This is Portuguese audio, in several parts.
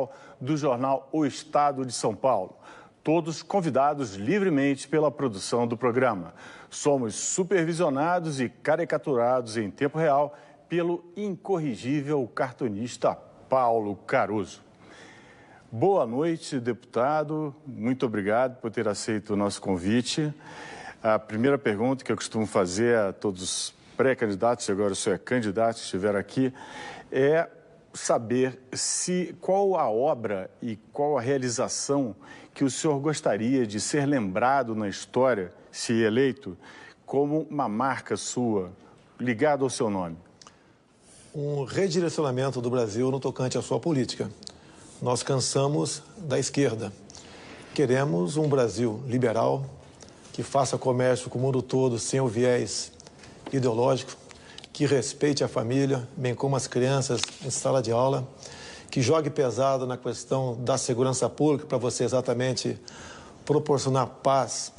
editorial do jornal O Estado de São Paulo. Todos convidados livremente pela produção do programa. Somos supervisionados e caricaturados em tempo real pelo incorrigível cartunista Paulo Caruso. Boa noite, deputado. Muito obrigado por ter aceito o nosso convite. A primeira pergunta que eu costumo fazer a todos os pré-candidatos, e agora o senhor é candidato, que estiver aqui, é saber qual a obra e qual a realização que o senhor gostaria de ser lembrado na história, se eleito, como uma marca sua, ligada ao seu nome. Um redirecionamento do Brasil no tocante à sua política. Nós cansamos da esquerda. Queremos um Brasil liberal, que faça comércio com o mundo todo sem o viés ideológico, que respeite a família, bem como as crianças em sala de aula, que jogue pesado na questão da segurança pública para você exatamente proporcionar paz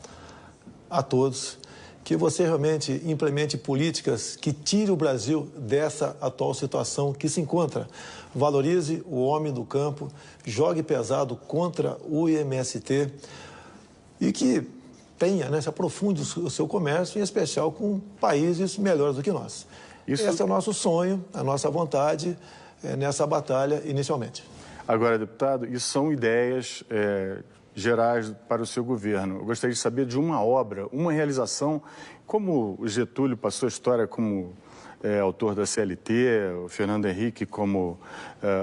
a todos, que você realmente implemente políticas que tire o Brasil dessa atual situação que se encontra. Valorize o homem do campo, jogue pesado contra o IMST e que tenha, se aprofunde o seu comércio, em especial com países melhores do que nós. Esse é o nosso sonho, a nossa vontade nessa batalha inicialmente. Agora, deputado, isso são ideias gerais para o seu governo. Eu gostaria de saber de uma obra, uma realização, como o Getúlio passou a história como autor da CLT, o Fernando Henrique como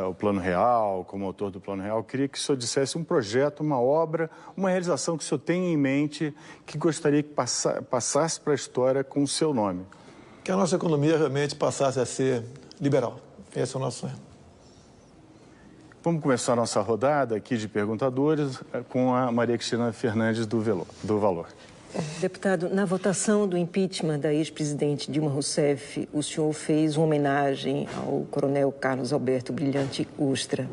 o Plano Real, como autor do Plano Real. Eu queria que o senhor dissesse um projeto, uma obra, uma realização que o senhor tem em mente, que gostaria que passasse para a história com o seu nome. Que a nossa economia realmente passasse a ser liberal. Esse é o nosso sonho. Vamos começar a nossa rodada aqui de perguntadores com a Maria Cristina Fernandes do Valor. Deputado, na votação do impeachment da ex-presidente Dilma Rousseff, o senhor fez uma homenagem ao coronel Carlos Alberto Brilhante Ustra.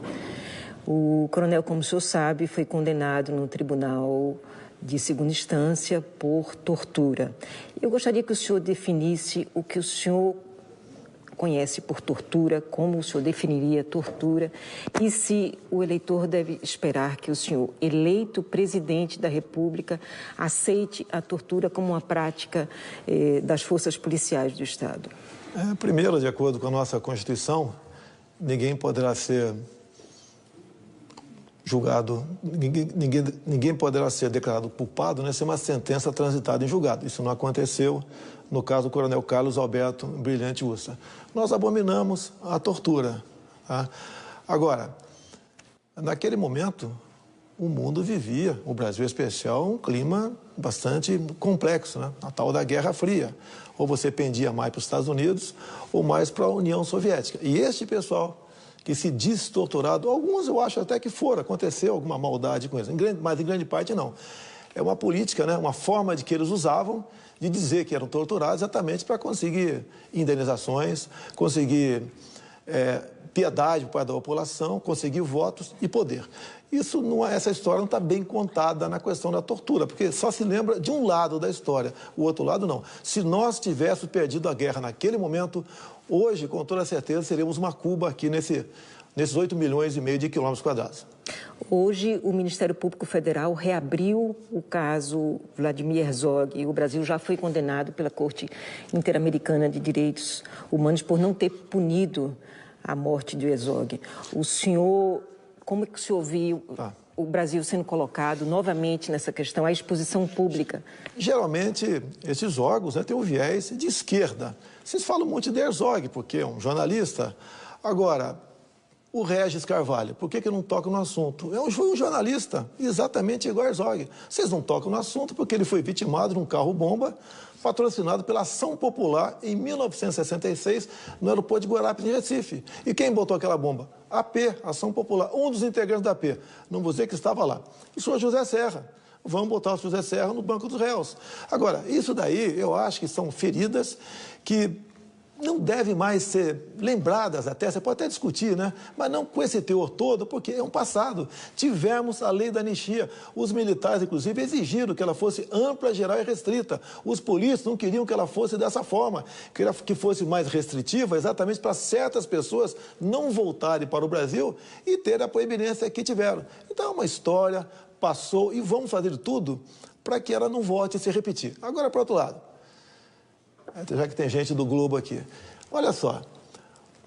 O coronel, como o senhor sabe, foi condenado no tribunal de segunda instância por tortura. Eu gostaria que o senhor definisse o que o senhor conhece por tortura, como o senhor definiria tortura e se o eleitor deve esperar que o senhor, eleito presidente da República, aceite a tortura como uma prática das forças policiais do Estado. Primeiro, de acordo com a nossa Constituição, ninguém poderá ser julgado, ninguém poderá ser declarado culpado sem uma sentença transitada em julgado. Isso não aconteceu no caso do coronel Carlos Alberto Brilhante Ustra. Nós abominamos a tortura. Tá? Agora, naquele momento, o mundo vivia, o Brasil em especial, um clima bastante complexo, a tal da Guerra Fria. Ou você pendia mais para os Estados Unidos ou mais para a União Soviética. E este pessoal que se diz torturado, alguns eu acho até que aconteceu alguma maldade com isso, mas em grande parte não. É uma política, uma forma de que eles usavam de dizer que eram torturados exatamente para conseguir indenizações, conseguir piedade por parte da população, conseguir votos e poder. Essa história não está bem contada na questão da tortura, porque só se lembra de um lado da história, o outro lado não. Se nós tivéssemos perdido a guerra naquele momento, hoje, com toda certeza, seríamos uma Cuba aqui nesses 8,5 milhões de quilômetros quadrados. Hoje, o Ministério Público Federal reabriu o caso Vladimir Herzog. O Brasil já foi condenado pela Corte Interamericana de Direitos Humanos por não ter punido a morte de Herzog. O senhor, como é que o senhor viu o Brasil sendo colocado novamente nessa questão, a exposição pública? Geralmente, esses órgãos têm um viés de esquerda. Vocês falam muito de Herzog, porque é um jornalista. Agora, o Regis Carvalho, por que não toca no assunto? Foi um jornalista, exatamente igual a Herzog. Vocês não tocam no assunto porque ele foi vitimado num carro-bomba patrocinado pela Ação Popular em 1966 no aeroporto de Guarapes, em Recife. E quem botou aquela bomba? A AP, Ação Popular, um dos integrantes da AP. Não vou dizer que estava lá. E o senhor José Serra. Vamos botar o José Serra no banco dos réus. Agora, isso daí eu acho que são feridas que não devem mais ser lembradas até, você pode até discutir, né? Mas não com esse teor todo, porque é um passado. Tivemos a lei da anistia. Os militares, inclusive, exigiram que ela fosse ampla, geral e restrita. Os polícias não queriam que ela fosse dessa forma, que fosse mais restritiva, exatamente para certas pessoas não voltarem para o Brasil e ter a proeminência que tiveram. Então, é uma história, passou, e vamos fazer tudo para que ela não volte a se repetir. Agora, para o outro lado. Já que tem gente do Globo aqui. Olha só,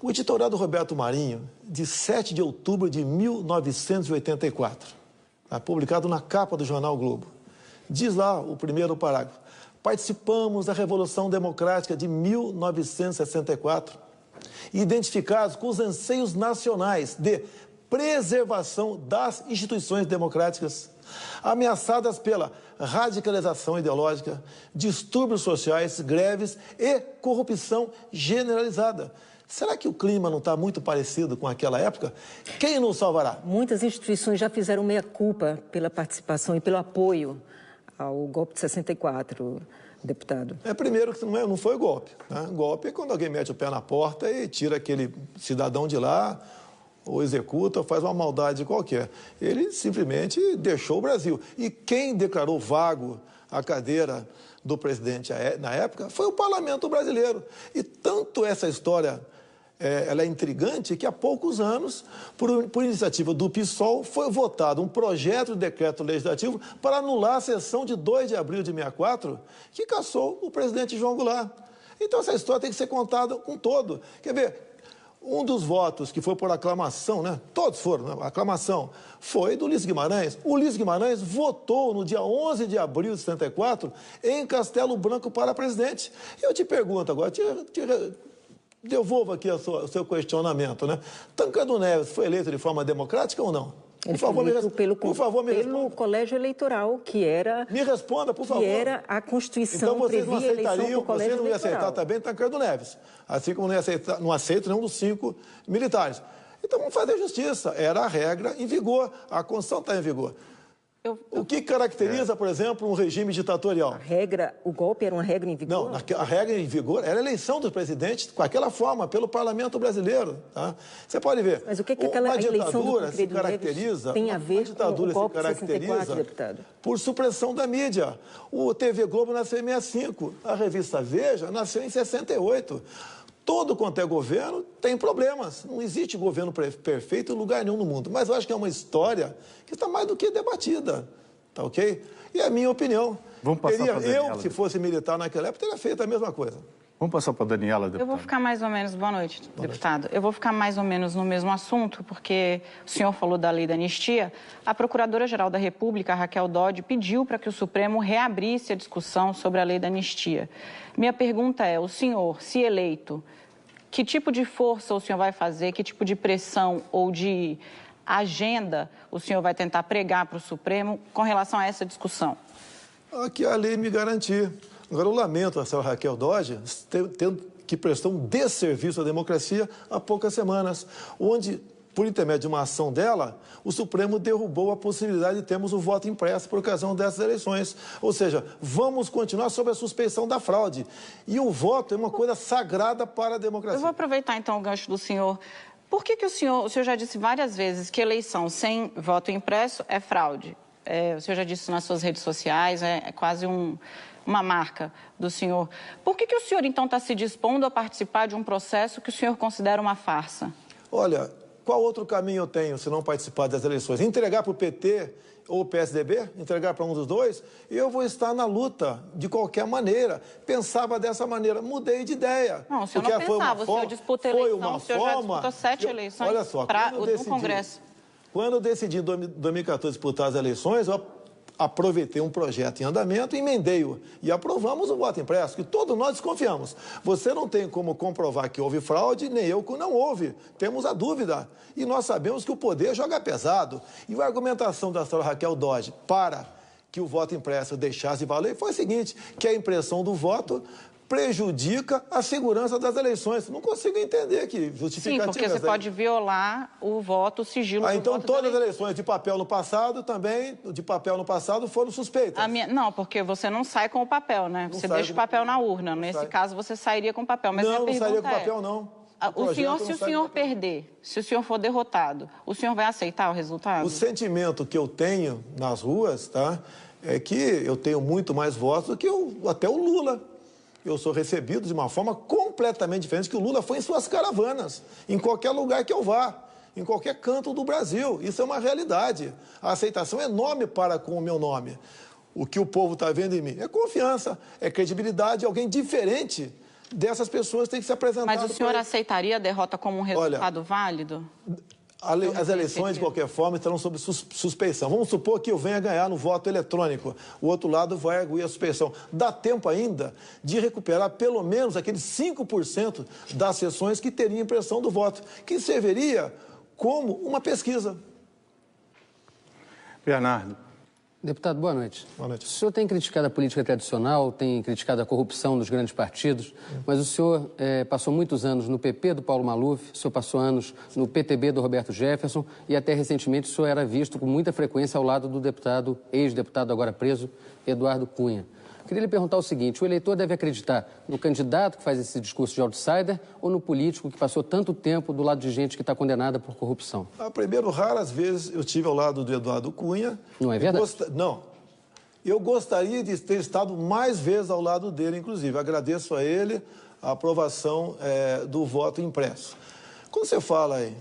o editorial do Roberto Marinho, de 7 de outubro de 1984, publicado na capa do jornal Globo, diz lá o primeiro parágrafo: participamos da Revolução Democrática de 1964, identificados com os anseios nacionais de preservação das instituições democráticas, ameaçadas pela radicalização ideológica, distúrbios sociais, greves e corrupção generalizada. Será que o clima não está muito parecido com aquela época? Quem nos salvará? Muitas instituições já fizeram meia-culpa pela participação e pelo apoio ao golpe de 64, deputado. Primeiro que não foi golpe. Né? Golpe é quando alguém mete o pé na porta e tira aquele cidadão de lá, ou executa, ou faz uma maldade qualquer. Ele simplesmente deixou o Brasil. E quem declarou vago a cadeira do presidente na época foi o parlamento brasileiro. E tanto essa história ela é intrigante que há poucos anos, por iniciativa do PSOL, foi votado um projeto de decreto legislativo para anular a sessão de 2 de abril de 64, que cassou o presidente João Goulart. Então essa história tem que ser contada com todo. Quer ver? Um dos votos que foi por aclamação, né? Todos foram, né? Aclamação, foi do Ulisses Guimarães. O Ulisses Guimarães votou no dia 11 de abril de 74 em Castelo Branco para presidente. Eu te pergunto agora, devolvo aqui o seu questionamento, né? Tancredo Neves foi eleito de forma democrática ou não? Por favor, me responda. Colégio Eleitoral, que era... Me responda, por favor. Que era a Constituição, então, vocês não aceitariam, vocês não iam aceitar também Tancredo Neves. Assim como não aceito nenhum dos 5 militares. Então, vamos fazer justiça. Era a regra em vigor. A Constituição está em vigor. O que caracteriza, por exemplo, um regime ditatorial? O golpe era uma regra em vigor? Não, a regra em vigor era a eleição dos presidentes com aquela forma, pelo parlamento brasileiro. Tá? Você pode ver. Mas o que aquela eleição do Tancredo Neves tem a ver com o golpe de 64, deputado? Por supressão da mídia. O TV Globo nasceu em 65, a revista Veja nasceu em 68. Todo quanto é governo tem problemas. Não existe governo perfeito em lugar nenhum no mundo. Mas eu acho que é uma história que está mais do que debatida. Tá ok? E é a minha opinião. Vamos passar para a Daniela. Eu, se fosse militar naquela época, teria feito a mesma coisa. Vamos passar para a Daniela, deputada. Eu vou ficar mais ou menos... Boa noite, deputado. Eu vou ficar mais ou menos no mesmo assunto, porque o senhor falou da lei da anistia. A Procuradora-Geral da República, Raquel Dodge, pediu para que o Supremo reabrisse a discussão sobre a lei da anistia. Minha pergunta é, o senhor, se eleito, que tipo de força o senhor vai fazer, que tipo de pressão ou de agenda o senhor vai tentar pregar para o Supremo com relação a essa discussão? Que a lei me garantir. Agora, eu lamento a senhora Raquel Dodge tendo que prestar um desserviço à democracia há poucas semanas, onde, por intermédio de uma ação dela, o Supremo derrubou a possibilidade de termos o voto impresso por ocasião dessas eleições. Ou seja, vamos continuar sob a suspeição da fraude. E o voto é uma coisa sagrada para a democracia. Eu vou aproveitar, então, o gancho do senhor. Por que o senhor já disse várias vezes que eleição sem voto impresso é fraude? O senhor já disse isso nas suas redes sociais, é quase uma marca do senhor. Por que o senhor, então, está se dispondo a participar de um processo que o senhor considera uma farsa? Olha, qual outro caminho eu tenho se não participar das eleições? Entregar para o PT ou o PSDB? Entregar para um dos dois? Eu vou estar na luta, de qualquer maneira. Pensava dessa maneira, mudei de ideia. Não, o senhor não pensava, o senhor disputa eleição, o senhor já disputou 7 eleições no Congresso. Quando eu decidi em 2014 disputar as eleições, eu aproveitei um projeto em andamento, emendei-o e aprovamos o voto impresso, que todos nós desconfiamos. Você não tem como comprovar que houve fraude, nem eu que não houve. Temos a dúvida. E nós sabemos que o poder joga pesado. E a argumentação da senhora Raquel Dodge para que o voto impresso deixasse de valer foi a seguinte, que a impressão do voto prejudica a segurança das eleições. Não consigo entender aqui, justificativa. Sim, porque você pode violar o voto, o sigilo do então voto. Todas as eleições de papel no passado foram suspeitas. Não, porque você não sai com o papel, né? Você deixa o papel na urna. Nesse caso, você sairia com o papel. Mas não sairia com o papel, não. Se o senhor perder, se o senhor for derrotado, o senhor vai aceitar o resultado? O sentimento que eu tenho nas ruas, tá, é que eu tenho muito mais votos do que até o Lula. Eu sou recebido de uma forma completamente diferente que o Lula foi em suas caravanas, em qualquer lugar que eu vá, em qualquer canto do Brasil. Isso é uma realidade. A aceitação é enorme para com o meu nome. O que o povo está vendo em mim é confiança, é credibilidade, alguém diferente dessas pessoas tem que se apresentar. Mas o senhor aceitaria a derrota como um resultado válido? As eleições, de qualquer forma, estarão sob suspeição. Vamos supor que eu venha ganhar no voto eletrônico. O outro lado vai arguir a suspeição. Dá tempo ainda de recuperar pelo menos aqueles 5% das sessões que teriam impressão do voto, que serviria como uma pesquisa. Bernardo. Deputado, boa noite. Boa noite. O senhor tem criticado a política tradicional, tem criticado a corrupção dos grandes partidos, mas o senhor passou muitos anos no PP do Paulo Maluf, o senhor passou anos no PTB do Roberto Jefferson e até recentemente o senhor era visto com muita frequência ao lado do deputado, ex-deputado agora preso, Eduardo Cunha. Queria lhe perguntar o seguinte, o eleitor deve acreditar no candidato que faz esse discurso de outsider ou no político que passou tanto tempo do lado de gente que está condenada por corrupção? Primeiro, raras vezes eu estive ao lado do Eduardo Cunha. Não é verdade? Não. Eu gostaria de ter estado mais vezes ao lado dele, inclusive. Agradeço a ele a aprovação do voto impresso. Quando você fala em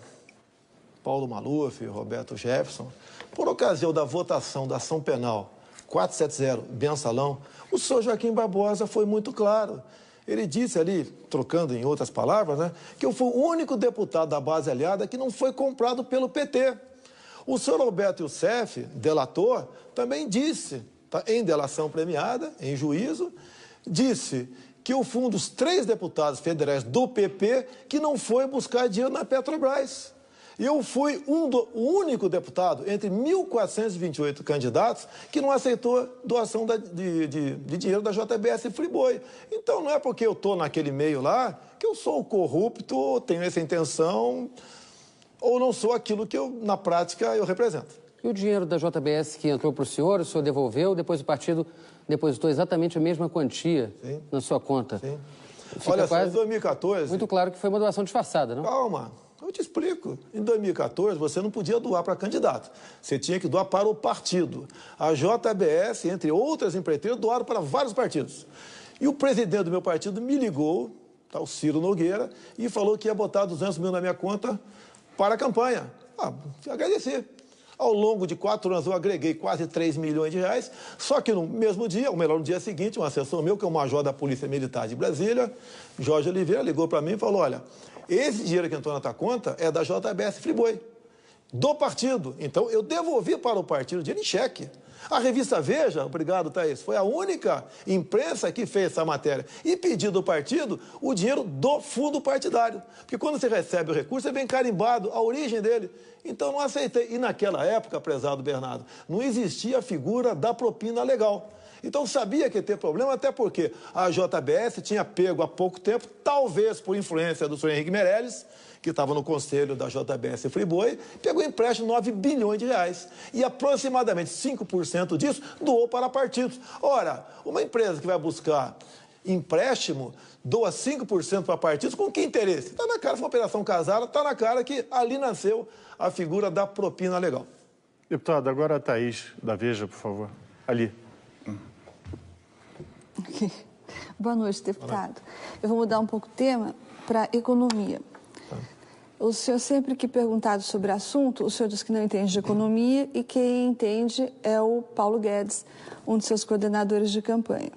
Paulo Maluf, Roberto Jefferson, por ocasião da votação da ação penal 470, Mensalão, o senhor Joaquim Barbosa foi muito claro. Ele disse ali, trocando em outras palavras, né, que eu fui o único deputado da base aliada que não foi comprado pelo PT. O senhor Alberto Youssef, delator, também disse, tá, em delação premiada, em juízo, disse que eu fui um dos 3 deputados federais do PP que não foi buscar dinheiro na Petrobras. Eu fui o único deputado entre 1.428 candidatos que não aceitou doação de dinheiro da JBS Friboi. Então, não é porque eu estou naquele meio lá que eu sou corrupto, tenho essa intenção, ou não sou aquilo que na prática, eu represento. E o dinheiro da JBS que entrou para o senhor devolveu, depois o partido depositou exatamente a mesma quantia na sua conta. Sim. Olha só, em 2014... Muito claro que foi uma doação disfarçada, não? Calma. Eu te explico. Em 2014, você não podia doar para candidato. Você tinha que doar para o partido. A JBS, entre outras empreiteiras, doaram para vários partidos. E o presidente do meu partido me ligou, tá, o Ciro Nogueira, e falou que ia botar 200 mil na minha conta para a campanha. Agradeci. Ao longo de 4 anos, eu agreguei quase 3 milhões de reais, só que no mesmo dia, ou melhor, no dia seguinte, um assessor meu, que é o major da Polícia Militar de Brasília, Jorge Oliveira, ligou para mim e falou, olha, esse dinheiro que entrou na tua conta é da JBS Friboi, do partido. Então, eu devolvi para o partido o dinheiro em cheque. A revista Veja, obrigado, Thaís, foi a única imprensa que fez essa matéria e pediu do partido o dinheiro do fundo partidário. Porque quando você recebe o recurso, você vem carimbado a origem dele. Então, não aceitei. E naquela época, prezado Bernardo, não existia a figura da propina legal. Então, sabia que ia ter problema, até porque a JBS tinha pego há pouco tempo, talvez por influência do senhor Henrique Meirelles, que estava no conselho da JBS Friboi, pegou empréstimo de 9 bilhões de reais. E aproximadamente 5% disso doou para partidos. Ora, uma empresa que vai buscar empréstimo doa 5% para partidos, com que interesse? Está na cara, foi uma operação casada, está na cara que ali nasceu a figura da propina legal. Deputado, agora a Thaís da Veja, por favor. Ali. Boa noite, deputado. Eu vou mudar um pouco o tema para economia. O senhor sempre que perguntado sobre o assunto, o senhor diz que não entende de economia e quem entende é o Paulo Guedes, um de seus coordenadores de campanha.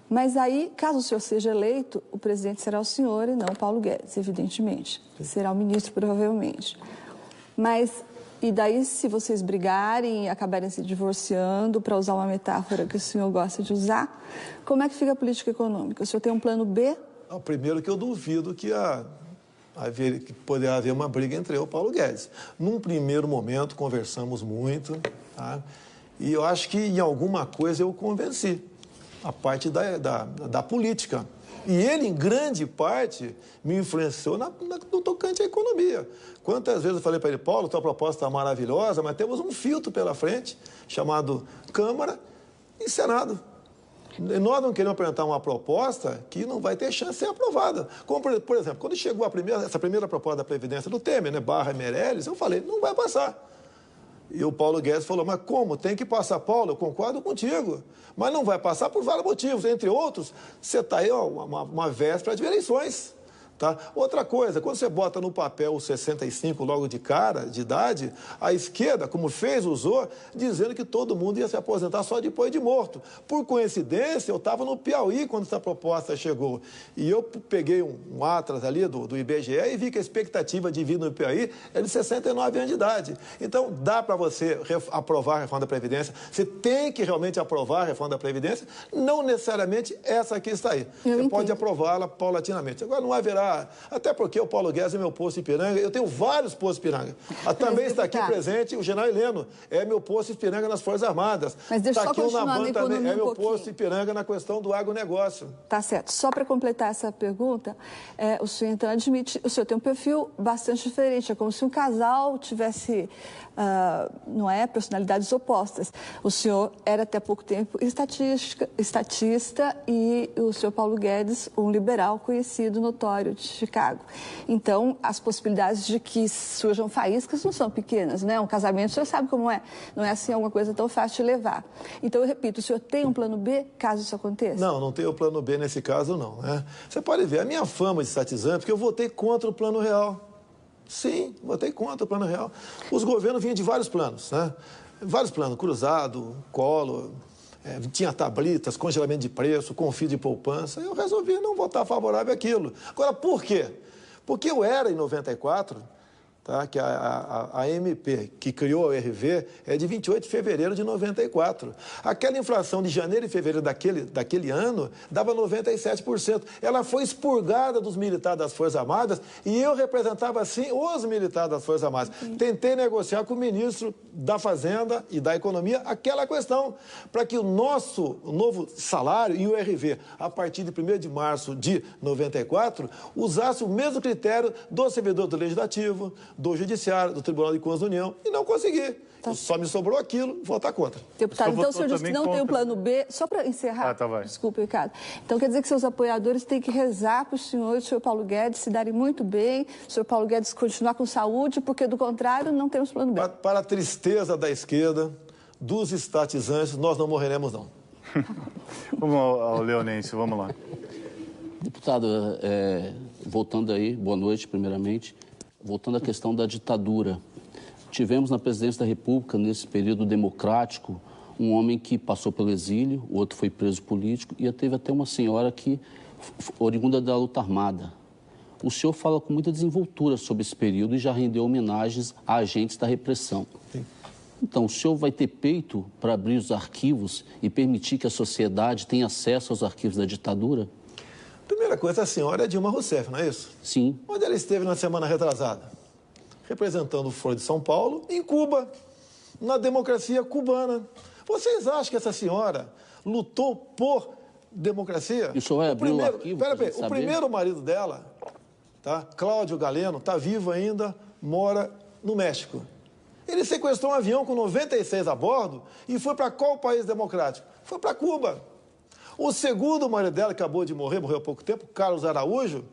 Mas aí, caso o senhor seja eleito, o presidente será o senhor e não o Paulo Guedes, evidentemente. Será o ministro, provavelmente. Mas, e daí, se vocês brigarem e acabarem se divorciando, para usar uma metáfora que o senhor gosta de usar, como é que fica a política econômica? O senhor tem um plano B? Primeiro que eu duvido que poderá haver uma briga entre eu e o Paulo Guedes. Num primeiro momento, conversamos muito, tá? E eu acho que em alguma coisa eu o convenci. a parte da política. E ele, em grande parte, me influenciou no tocante à economia. Quantas vezes eu falei para ele, Paulo, tua proposta está maravilhosa, mas temos um filtro pela frente, chamado Câmara e Senado. E nós não queremos apresentar uma proposta que não vai ter chance de ser aprovada. Como, por exemplo, quando chegou essa primeira proposta da Previdência do Temer, né, / Meirelles, eu falei, não vai passar. E o Paulo Guedes falou, mas como? Tem que passar, Paulo, eu concordo contigo. Mas não vai passar por vários motivos. Entre outros, você está aí uma véspera de eleições. Tá? Outra coisa, quando você bota no papel os 65 logo de cara, de idade, a esquerda, como fez, usou, dizendo que todo mundo ia se aposentar só depois de morto. Por coincidência, eu estava no Piauí quando essa proposta chegou. E eu peguei um atlas ali do IBGE e vi que a expectativa de vida no Piauí é de 69 anos de idade. Então, dá para você aprovar a reforma da Previdência. Você tem que realmente aprovar a reforma da Previdência, não necessariamente essa aqui está aí. Você pode aprová-la paulatinamente. Agora, não haverá. Até porque o Paulo Guedes é meu posto Ipiranga, eu tenho vários postos Ipiranga. Também está aqui presente o general Heleno, é meu posto Ipiranga nas Forças Armadas. Mas deixa eu só continuar na economia também, é meu posto Ipiranga na questão do agronegócio. Tá certo. Só para completar essa pergunta, o senhor então admite, o senhor tem um perfil bastante diferente, é como se um casal tivesse, não é, personalidades opostas. O senhor era até pouco tempo estatista e o senhor Paulo Guedes, um liberal conhecido, notório, de Chicago. Então, as possibilidades de que surjam faíscas não são pequenas, né? Um casamento, o senhor sabe como é. Não é assim alguma coisa tão fácil de levar. Então, eu repito, o senhor tem um plano B, caso isso aconteça? Não tenho plano B nesse caso, não. Né? Você pode ver a minha fama de estatizante, porque eu votei contra o Plano Real. Sim, votei contra o Plano Real. Os governos vinham de vários planos, né? Vários planos, Cruzado, Collor, tinha tablitas, congelamento de preço, confio de poupança. Eu resolvi não votar favorável àquilo. Agora, por quê? Porque eu era, em 94, tá, que a MP, que criou a RV, é de 28 de fevereiro de 94. Aquela inflação de janeiro e fevereiro daquele ano dava 97%. Ela foi expurgada dos militares das Forças Armadas e eu representava, sim, os militares das Forças Armadas. Tentei negociar com o ministro da Fazenda e da Economia aquela questão, para que o novo salário e o RV, a partir de 1º de março de 94, usasse o mesmo critério do servidor do Legislativo, do Judiciário, do Tribunal de Contas da União, e não consegui. Tá. Só me sobrou aquilo, votar contra. Deputado, então o senhor disse que não tem um plano B, só para encerrar, desculpe, Ricardo. Então quer dizer que seus apoiadores têm que rezar para o senhor e o senhor Paulo Guedes se darem muito bem, o senhor Paulo Guedes continuar com saúde, porque do contrário não temos plano B. Para a tristeza da esquerda, dos estatizantes, nós não morreremos, não. Vamos ao Leonense, vamos lá. Deputado, voltando aí, boa noite, primeiramente. Voltando à questão da ditadura, tivemos na presidência da República, nesse período democrático, um homem que passou pelo exílio, o outro foi preso político, e teve até uma senhora que, oriunda da luta armada. O senhor fala com muita desenvoltura sobre esse período e já rendeu homenagens a agentes da repressão. Sim. Então, o senhor vai ter peito para abrir os arquivos e permitir que a sociedade tenha acesso aos arquivos da ditadura? Primeira coisa, a senhora é Dilma Rousseff, não é isso? Sim. Onde ela esteve na semana retrasada? Representando o Foro de São Paulo em Cuba, na democracia cubana. Vocês acham que essa senhora lutou por democracia? E o senhor vai abrir o arquivo? O primeiro marido dela, tá? Cláudio Galeno, está vivo ainda, mora no México. Ele sequestrou um avião com 96 a bordo e foi para qual país democrático? Foi para Cuba. O segundo marido dela, que acabou de morrer, morreu há pouco tempo, Carlos Araújo,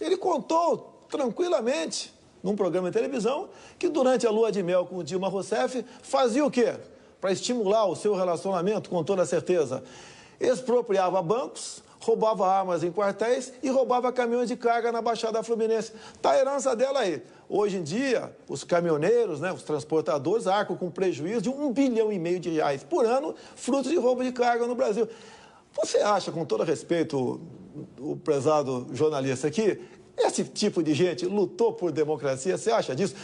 ele contou tranquilamente, num programa de televisão, que durante a lua de mel com o Dilma Rousseff, fazia o quê? Para estimular o seu relacionamento, com toda certeza. Expropriava bancos, roubava armas em quartéis e roubava caminhões de carga na Baixada Fluminense. Está a herança dela aí. Hoje em dia, os caminhoneiros, né, os transportadores, arcam com prejuízo de R$1,5 bilhão de reais por ano, fruto de roubo de carga no Brasil. Você acha, com todo respeito, o prezado jornalista aqui, esse tipo de gente lutou por democracia? Você acha disso?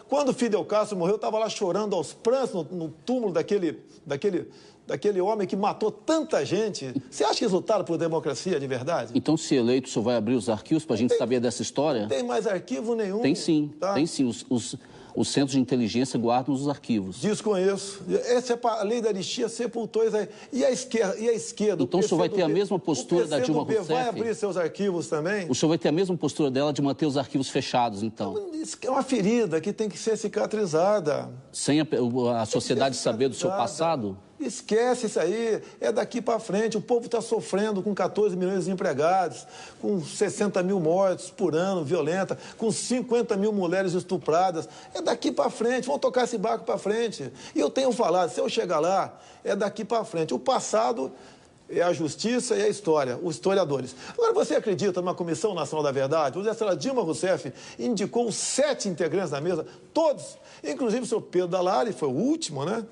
Quando Fidel Castro morreu, eu estava lá chorando aos prantos no túmulo daquele homem que matou tanta gente. Você acha que eles lutaram por democracia de verdade? Então, se eleito, o senhor vai abrir os arquivos para a gente saber dessa história? Não tem mais arquivo nenhum. Tem sim, tá? Tem sim. Os centros de inteligência guardam os arquivos. Desconheço. A lei da anistia sepultou isso aí. E a esquerda? Então o senhor vai ter a mesma postura da Dilma Rousseff? Vai abrir seus arquivos também? O senhor vai ter a mesma postura dela de manter os arquivos fechados, então? Isso é uma ferida que tem que ser cicatrizada. Sem a sociedade saber do seu passado? Esquece isso aí, é daqui para frente. O povo está sofrendo com 14 milhões de desempregados, com 60 mil mortes por ano, violenta, com 50 mil mulheres estupradas. É daqui para frente, vamos tocar esse barco para frente. E eu tenho falado, se eu chegar lá, é daqui para frente. O passado é a justiça e a história, os historiadores. Agora, você acredita numa Comissão Nacional da Verdade? A senhora Dilma Rousseff indicou os 7 integrantes da mesa, todos, inclusive o senhor Pedro Dall'Ari, foi o último, né?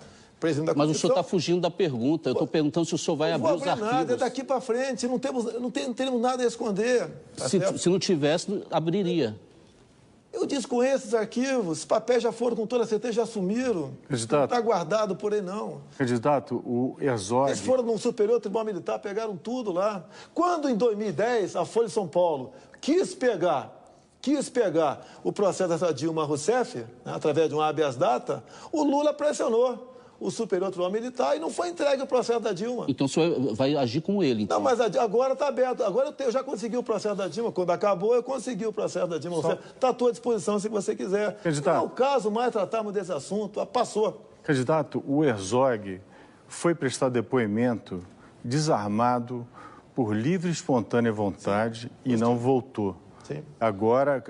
Mas o senhor está fugindo da pergunta. Eu estou perguntando se o senhor vai abrir os arquivos. Nada, é daqui para frente. Não temos nada a esconder. Tá se não tivesse, abriria. Eu desconheço os arquivos. Os papéis já foram, com toda certeza, já sumiram. Candidato, não está guardado por aí, não. Candidato, o Herzog... Eles foram no Superior Tribunal Militar, pegaram tudo lá. Quando, em 2010, a Folha de São Paulo quis pegar o processo da Dilma Rousseff, né, através de um habeas data, o Lula pressionou o Superior Tribunal Militar e não foi entregue o processo da Dilma. Então o senhor vai agir com ele, então? Não, mas agora está aberto. Agora eu já consegui o processo da Dilma. Quando acabou, eu consegui o processo da Dilma. Está à tua disposição se você quiser. Candidato, não é o caso mais tratarmos desse assunto. Passou. Candidato, o Herzog foi prestar depoimento desarmado por livre e espontânea vontade e não voltou. Sim. Agora,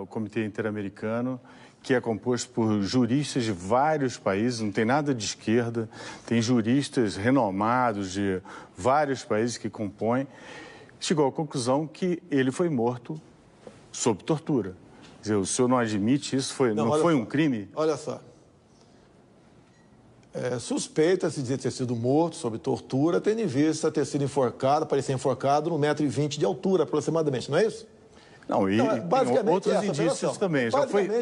o Comitê Interamericano, que é composto por juristas de vários países, não tem nada de esquerda, tem juristas renomados de vários países que compõem, chegou à conclusão que ele foi morto sob tortura. Quer dizer, o senhor não admite isso? Não foi um crime? Olha só. Suspeita-se de ter sido morto sob tortura, tendo em vista ter sido enforcado, parecer enforcado no 1,20 m de altura, aproximadamente, não é isso? Não, e outros indícios também.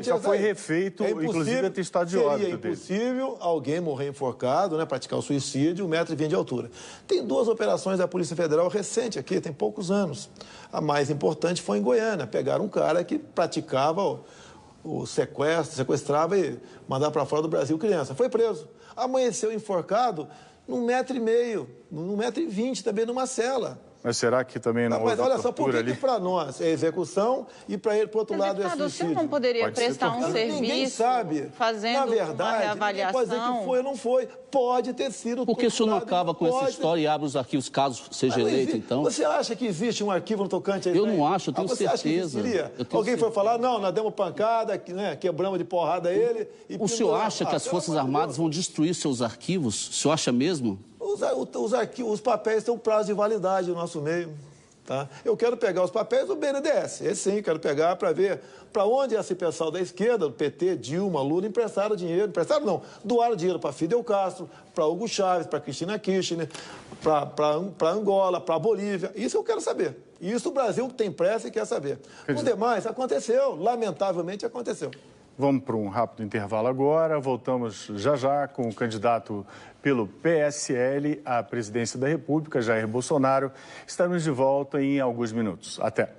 Já foi refeito, inclusive, atestado de óbito dele. Seria impossível alguém morrer enforcado, né, praticar o suicídio, 1,20 m de altura. Tem 2 operações da Polícia Federal recente aqui, tem poucos anos. A mais importante foi em Goiânia. Pegaram um cara que praticava o sequestro, sequestrava e mandava para fora do Brasil criança. Foi preso. Amanheceu enforcado num 1,5 m, num 1,20 m também numa cela. Mas será que também não houve olha só, por que para nós é execução e para ele, por outro lado, é suicídio? O senhor não poderia prestar um serviço ninguém sabe. Fazendo Na verdade, uma reavaliação? Pode dizer que foi ou não foi. Pode ter sido. Por que o senhor não acaba com essa história e abre os arquivos caso seja eleito, então? Você acha que existe um arquivo no tocante a isso? Eu não acho, eu tenho certeza. Alguém foi falar, não, nós demos pancada, né, quebramos de porrada ele... O senhor acha que as Forças Armadas vão destruir seus arquivos? O senhor acha mesmo? Os papéis têm um prazo de validade no nosso meio. Tá? Eu quero pegar os papéis do BNDES, esse sim, quero pegar para ver para onde esse pessoal da esquerda, do PT, Dilma, Lula, emprestaram dinheiro, doaram dinheiro para Fidel Castro, para Hugo Chávez, para Cristina Kirchner, para Angola, para Bolívia, isso eu quero saber. Isso o Brasil tem pressa e quer saber. O demais aconteceu, lamentavelmente aconteceu. Vamos para um rápido intervalo agora, voltamos já com o candidato pelo PSL à presidência da República, Jair Bolsonaro. Estaremos de volta em alguns minutos. Até.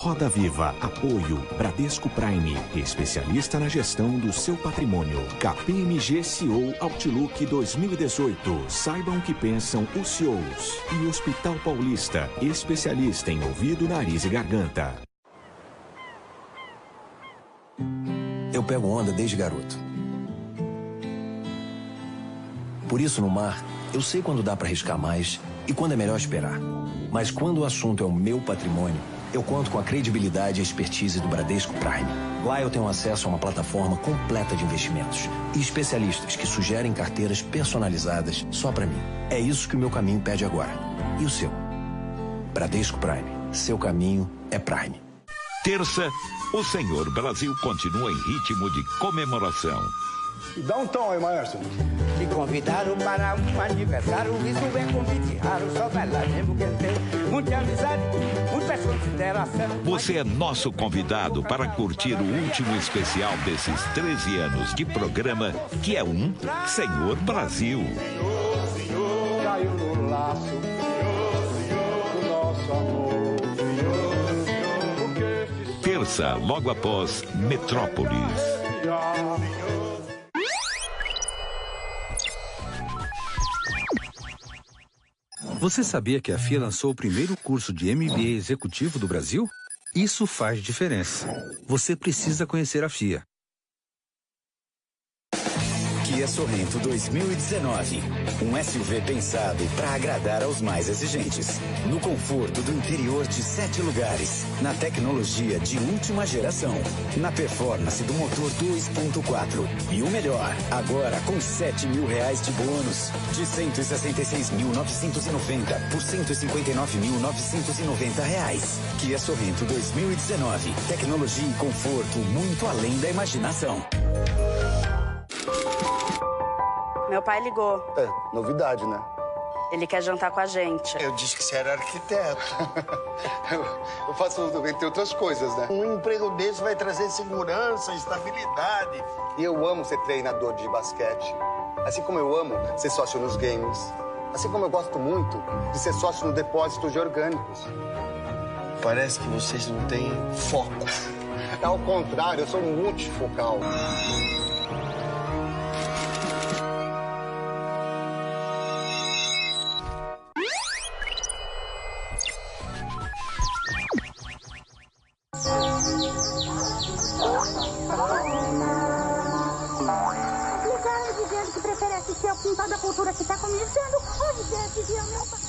Roda Viva, apoio Bradesco Prime, especialista na gestão do seu patrimônio. KPMG CEO Outlook 2018, saibam o que pensam os CEOs. E Hospital Paulista, especialista em ouvido, nariz e garganta. Eu pego onda desde garoto. Por isso, no mar, eu sei quando dá para arriscar mais e quando é melhor esperar. Mas quando o assunto é o meu patrimônio, eu conto com a credibilidade e a expertise do Bradesco Prime. Lá eu tenho acesso a uma plataforma completa de investimentos e especialistas que sugerem carteiras personalizadas só para mim. É isso que o meu caminho pede agora. E o seu? Bradesco Prime. Seu caminho é Prime. Terça, o Senhor Brasil continua em ritmo de comemoração. Dá um tom aí, maestro. Te convidaram para um aniversário, isso é convite raro, só vai lá mesmo que tem muita amizade, muita consideração. Você é nosso convidado para curtir o último especial desses 13 anos de programa, que é um Senhor Brasil. Senhor, caiu no laço, força logo após Metrópolis. Você sabia que a FIA lançou o primeiro curso de MBA executivo do Brasil? Isso faz diferença. Você precisa conhecer a FIA. Kia Sorrento 2019. Um SUV pensado para agradar aos mais exigentes. No conforto do interior de 7 lugares. Na tecnologia de última geração. Na performance do motor 2.4. E o melhor, agora com R$7 mil de bônus. De 166.990 por R$159.990. Kia Sorrento 2019. Tecnologia e conforto muito além da imaginação. Meu pai ligou. É, novidade, né? Ele quer jantar com a gente. Eu disse que você era arquiteto. eu faço, entre outras coisas, né? Um emprego desse vai trazer segurança, estabilidade. E eu amo ser treinador de basquete. Assim como eu amo ser sócio nos games. Assim como eu gosto muito de ser sócio no depósito de orgânicos. Parece que vocês não têm foco. Ao contrário, eu sou multifocal. Quintal da cultura que está começando, onde deve vir o meu pai.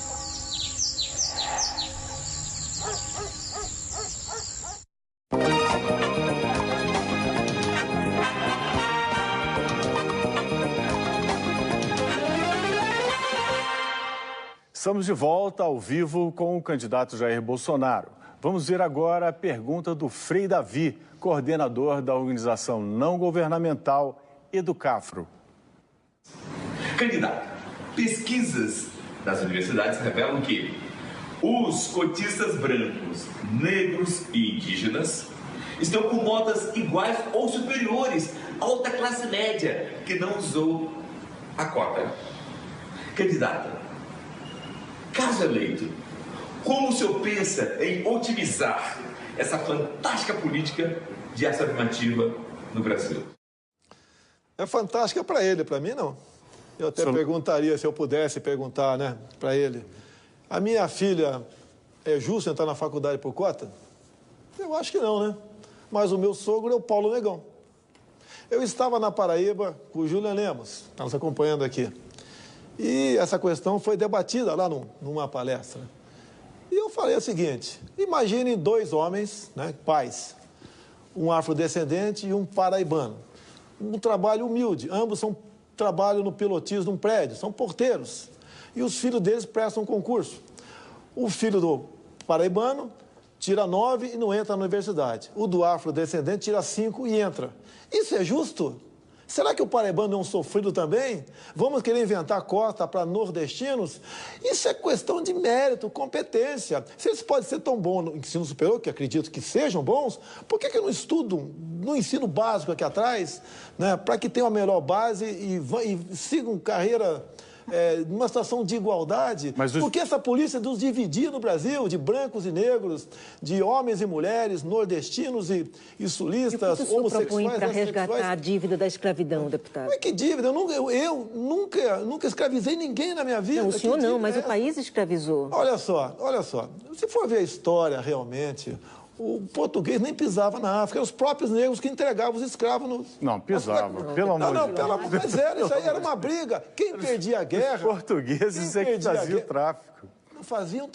Estamos de volta ao vivo com o candidato Jair Bolsonaro. Vamos ver agora a pergunta do Frei Davi, coordenador da organização não governamental Educafro. Candidato, pesquisas das universidades revelam que os cotistas brancos, negros e indígenas estão com notas iguais ou superiores à alta classe média que não usou a cota. Candidata, caso eleito, como o senhor pensa em otimizar essa fantástica política de ação afirmativa no Brasil? É fantástica para ele, para mim não. Eu até perguntaria, se eu pudesse perguntar, né, para ele. A minha filha, é justo entrar na faculdade por cota? Eu acho que não, né? Mas o meu sogro é o Paulo Negão. Eu estava na Paraíba com o Julian Lemos, está nos acompanhando aqui. E essa questão foi debatida lá numa palestra. E eu falei o seguinte, imagine 2 homens, né, pais, um afrodescendente e um paraibano. Um trabalho humilde, ambos trabalham no pilotismo de um prédio, são porteiros. E os filhos deles prestam um concurso. O filho do paraibano tira 9 e não entra na universidade. O do afrodescendente tira 5 e entra. Isso é justo? Será que o paraibano é um sofrido também? Vamos querer inventar cota para nordestinos? Isso é questão de mérito, competência. Se eles podem ser tão bons no ensino superior, que acredito que sejam bons, por que não estudam no ensino básico aqui atrás, né, para que tenham a melhor base e sigam carreira numa situação de igualdade? Porque essa polícia nos dividia no Brasil, de brancos e negros, de homens e mulheres, nordestinos e sulistas, homossexuais. O que o senhor propõe para resgatar a dívida da escravidão, deputado? Mas que dívida? Eu nunca escravizei ninguém na minha vida. Não, o senhor não, mas o país escravizou. Olha só. Se for ver a história realmente, o português nem pisava na África, eram os próprios negros que entregavam os escravos no... Não, pisava, pelo amor de Deus. Mas isso aí era uma briga. Quem perdia a guerra... Os portugueses é que faziam o tráfico. Faziam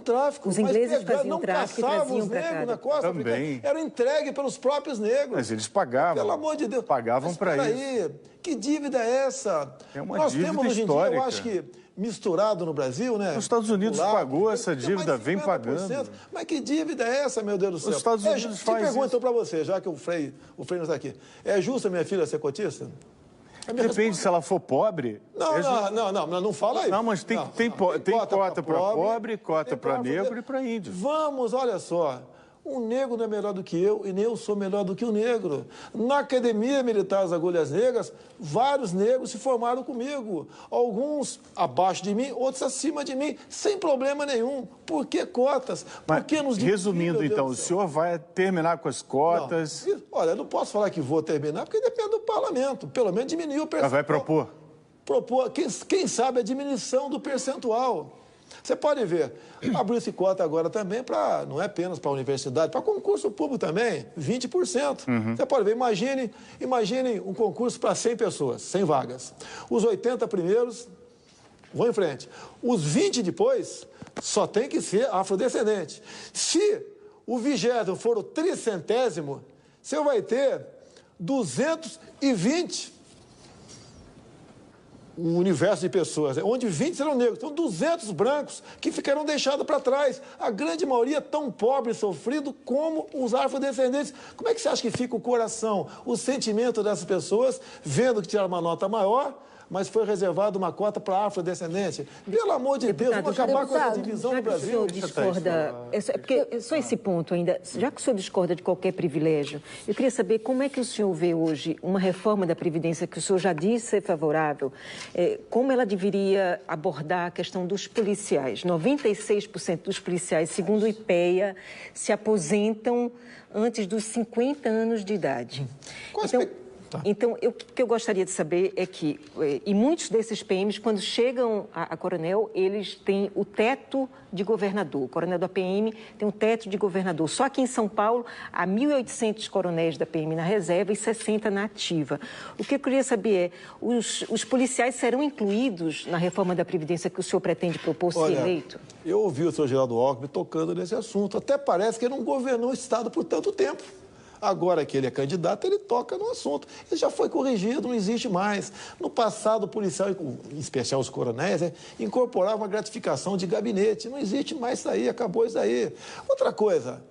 tráfico. Os ingleses faziam tráfico e traziam para cá. Na costa também. Era entregue pelos próprios negros. Mas eles pagavam. Pelo amor de Deus. Pagavam para isso. Que dívida é essa? É uma Nós dívida temos hoje em histórica. dia, eu acho que misturado no Brasil, né? Os Estados Unidos pagou essa dívida, vem pagando. Mas que dívida é essa, meu Deus do céu? Os Estados Unidos fazem isso. Pergunto para você, já que o Frei não está aqui. É justo a minha filha ser cotista? Depende se ela for pobre. Não fala aí. Não, mas tem cota para pobre, cota para negro e para índio. Vamos, olha só. Um negro não é melhor do que eu e nem eu sou melhor do que o negro. Na Academia Militar das Agulhas Negras, vários negros se formaram comigo. Alguns abaixo de mim, outros acima de mim, sem problema nenhum. Por que cotas? Por que nos resumindo, então, o senhor vai terminar com as cotas? Não. Olha, eu não posso falar que vou terminar, porque depende do parlamento. Pelo menos diminuir o percentual. Vai propor? Propor, quem sabe, a diminuição do percentual. Você pode ver, abriu-se cota agora também para, não é apenas para a universidade, para concurso público também, 20%. Você pode ver, imagine um concurso para 100 pessoas, 100 vagas. Os 80 primeiros vão em frente. Os 20 depois só tem que ser afrodescendente. Se o 20º for o 300º, você vai ter 220 o universo de pessoas, onde 20 serão negros. Então, 200 brancos que ficarão deixados para trás. A grande maioria tão pobre e sofrido como os afrodescendentes. Como é que você acha que fica o coração, o sentimento dessas pessoas, vendo que tiraram uma nota maior, mas foi reservada uma cota para afrodescendente? Pelo amor de Deus, vamos acabar com essa divisão no Brasil. Porque só esse ponto ainda, já que o senhor discorda de qualquer privilégio, eu queria saber como é que o senhor vê hoje uma reforma da Previdência que o senhor já disse ser favorável, como ela deveria abordar a questão dos policiais. 96% dos policiais, segundo o IPEA, se aposentam antes dos 50 anos de idade. Então, o que eu gostaria de saber é que, e muitos desses PMs, quando chegam a coronel, eles têm o teto de governador. O coronel da PM tem um teto de governador. Só aqui em São Paulo, há 1.800 coronéis da PM na reserva e 60 na ativa. O que eu queria saber é, os policiais serão incluídos na reforma da Previdência que o senhor pretende propor, se eleito? Eu ouvi o senhor Geraldo Alckmin tocando nesse assunto. Até parece que ele não governou o Estado por tanto tempo. Agora que ele é candidato, ele toca no assunto. Ele já foi corrigido, não existe mais. No passado, o policial, em especial os coronéis, incorporava uma gratificação de gabinete. Não existe mais isso aí, acabou isso aí. Outra coisa,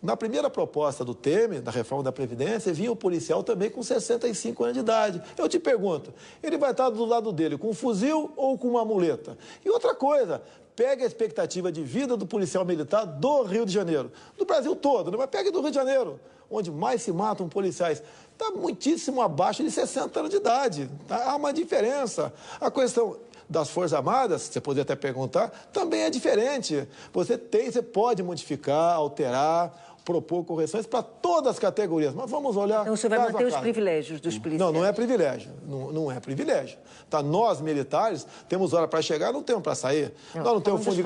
na primeira proposta do Temer, da reforma da Previdência, vinha o policial também com 65 anos de idade. Eu te pergunto, ele vai estar do lado dele com um fuzil ou com uma muleta? E outra coisa, pega a expectativa de vida do policial militar do Rio de Janeiro, do Brasil todo, mas pega do Rio de Janeiro, onde mais se matam policiais, está muitíssimo abaixo de 60 anos de idade. Há uma diferença. A questão das Forças Armadas, você poderia até perguntar, também é diferente. Você pode modificar, alterar, propor correções para todas as categorias. Mas vamos olhar... Então, o senhor vai manter os privilégios dos policiais? Não é privilégio. Não é privilégio. Tá? Nós, militares, temos hora para chegar, não temos para sair. Nós não temos fundo de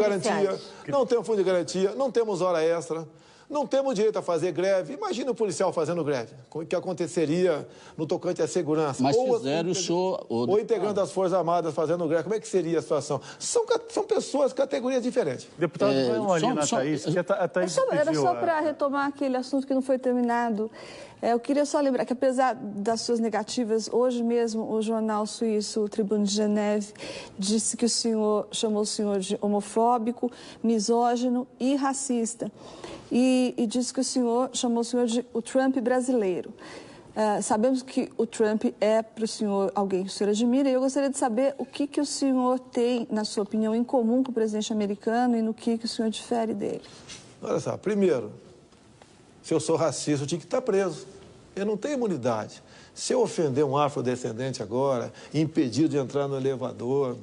garantia, não temos hora extra. Não temos direito a fazer greve. Imagina o policial fazendo greve. O que aconteceria no tocante à segurança? Mas fizeram o show... Ou integrante das Forças Armadas fazendo greve. Como é que seria a situação? São pessoas, categorias diferentes. Deputado, vamos ali na Thaís, que a Thaís Era só para retomar aquele assunto que não foi terminado. Eu queria só lembrar que, apesar das suas negativas, hoje mesmo o jornal suíço, o Tribune de Geneve, disse que o senhor chamou o senhor de homofóbico, misógino e racista. E disse que o senhor chamou o senhor de o Trump brasileiro. Sabemos que o Trump é para o senhor alguém que o senhor admira, e eu gostaria de saber o que o senhor tem, na sua opinião, em comum com o presidente americano e no que o senhor difere dele. Olha só, primeiro, se eu sou racista, eu tinha que estar preso. Eu não tenho imunidade. Se eu ofender um afrodescendente agora, impedir de entrar no elevador,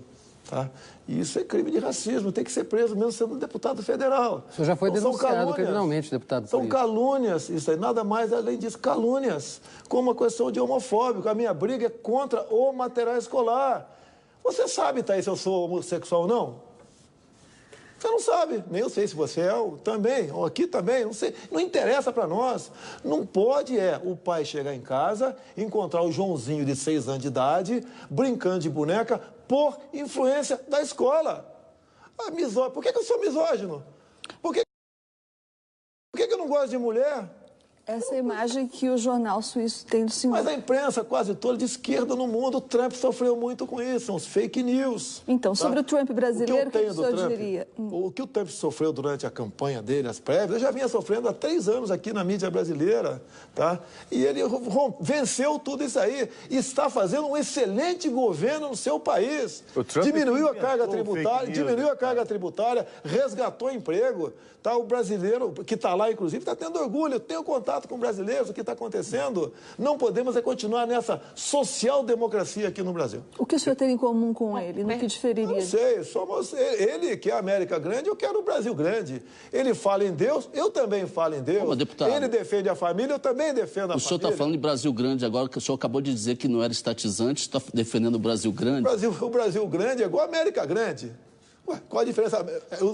tá? Isso é crime de racismo, tem que ser preso mesmo sendo deputado federal. O senhor já foi denunciado criminalmente, deputado. São calúnias, isso aí, nada mais além disso, calúnias, como uma questão de homofóbico. A minha briga é contra o material escolar. Você sabe, Thaís, se eu sou homossexual ou não? Você não sabe, nem eu sei se você é, também, ou aqui também, não sei, não interessa para nós. Não pode o pai chegar em casa, encontrar o Joãozinho de 6 anos de idade, brincando de boneca, por influência da escola. Por que eu sou misógino? Por que eu não gosto de mulher? Essa é a imagem que o jornal suíço tem do senhor. Mas a imprensa quase toda de esquerda no mundo, o Trump sofreu muito com isso, são os fake news. Então, sobre o Trump brasileiro, o que o senhor Trump, diria? O que o Trump sofreu durante a campanha dele, as prévias, eu já vinha sofrendo há 3 anos aqui na mídia brasileira, tá? E ele venceu tudo isso aí e está fazendo um excelente governo no seu país. Diminuiu a carga tributária, resgatou emprego, tá? O brasileiro que está lá, inclusive, está tendo orgulho. Eu tenho contato com brasileiros, o que está acontecendo. Não podemos continuar nessa social-democracia aqui no Brasil. O que o senhor tem em comum com ele? No que diferiria? Não sei, somos ele quer a América grande, eu quero o Brasil grande. Ele fala em Deus, eu também falo em Deus. Deputado, ele defende a família, eu também defendo a família. O senhor está falando de Brasil grande agora, que o senhor acabou de dizer que não era estatizante, está defendendo o Brasil grande? O Brasil grande é igual a América grande. Ué, qual a diferença? Eu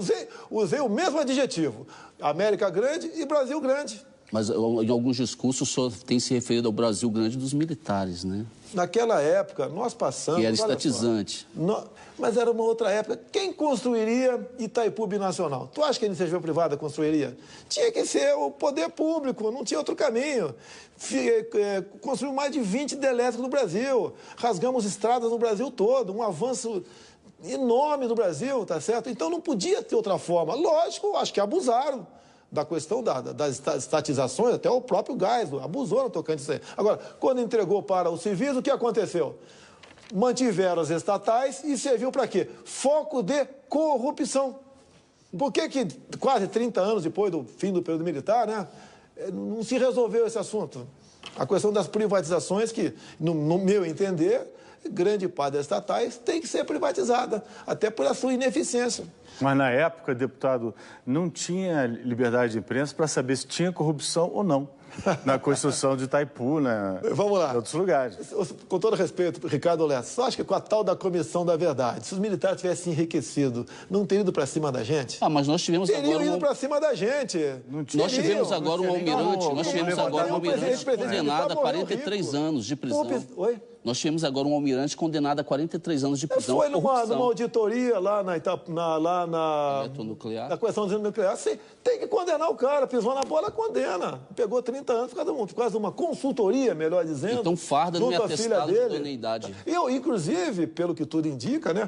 usei o mesmo adjetivo. América grande e Brasil grande. Mas em alguns discursos o senhor tem se referido ao Brasil grande dos militares, né? Naquela época, nós passamos... Que era estatizante. Mas era uma outra época. Quem construiria Itaipu Binacional? Tu acha que a iniciativa privada construiria? Tinha que ser o poder público, não tinha outro caminho. Construiu mais de 20 hidrelétricos no Brasil. Rasgamos estradas no Brasil todo, um avanço enorme no Brasil, tá certo? Então não podia ter outra forma. Lógico, acho que abusaram da questão das estatizações, até o próprio Geisel abusou no tocante disso aí. Agora, quando entregou para os civis, o que aconteceu? Mantiveram as estatais e serviu para quê? Foco de corrupção. Por que quase 30 anos depois do fim do período militar, né, não se resolveu esse assunto? A questão das privatizações que, no meu entender, grande parte das estatais tem que ser privatizada, até por a sua ineficiência. Mas na época, deputado, não tinha liberdade de imprensa para saber se tinha corrupção ou não na construção de Itaipu, né? Vamos lá. Em outros lugares. Com todo respeito, Ricardo Lessa, só acho que com a tal da Comissão da Verdade, se os militares tivessem enriquecido, não teriam ido para cima da gente? Mas nós tivemos teriam ido para cima da gente. Nós tivemos agora um almirante, condenado a 43 anos de prisão. Oi? Nós tivemos agora um almirante condenado a 43 anos de prisão. Foi numa auditoria lá na questão nuclear. Sim, tem que condenar o cara. Pisou na bola, condena. Pegou 30 anos por causa de uma consultoria, melhor dizendo. Então farda não é atestado de idoneidade. Inclusive, pelo que tudo indica, né?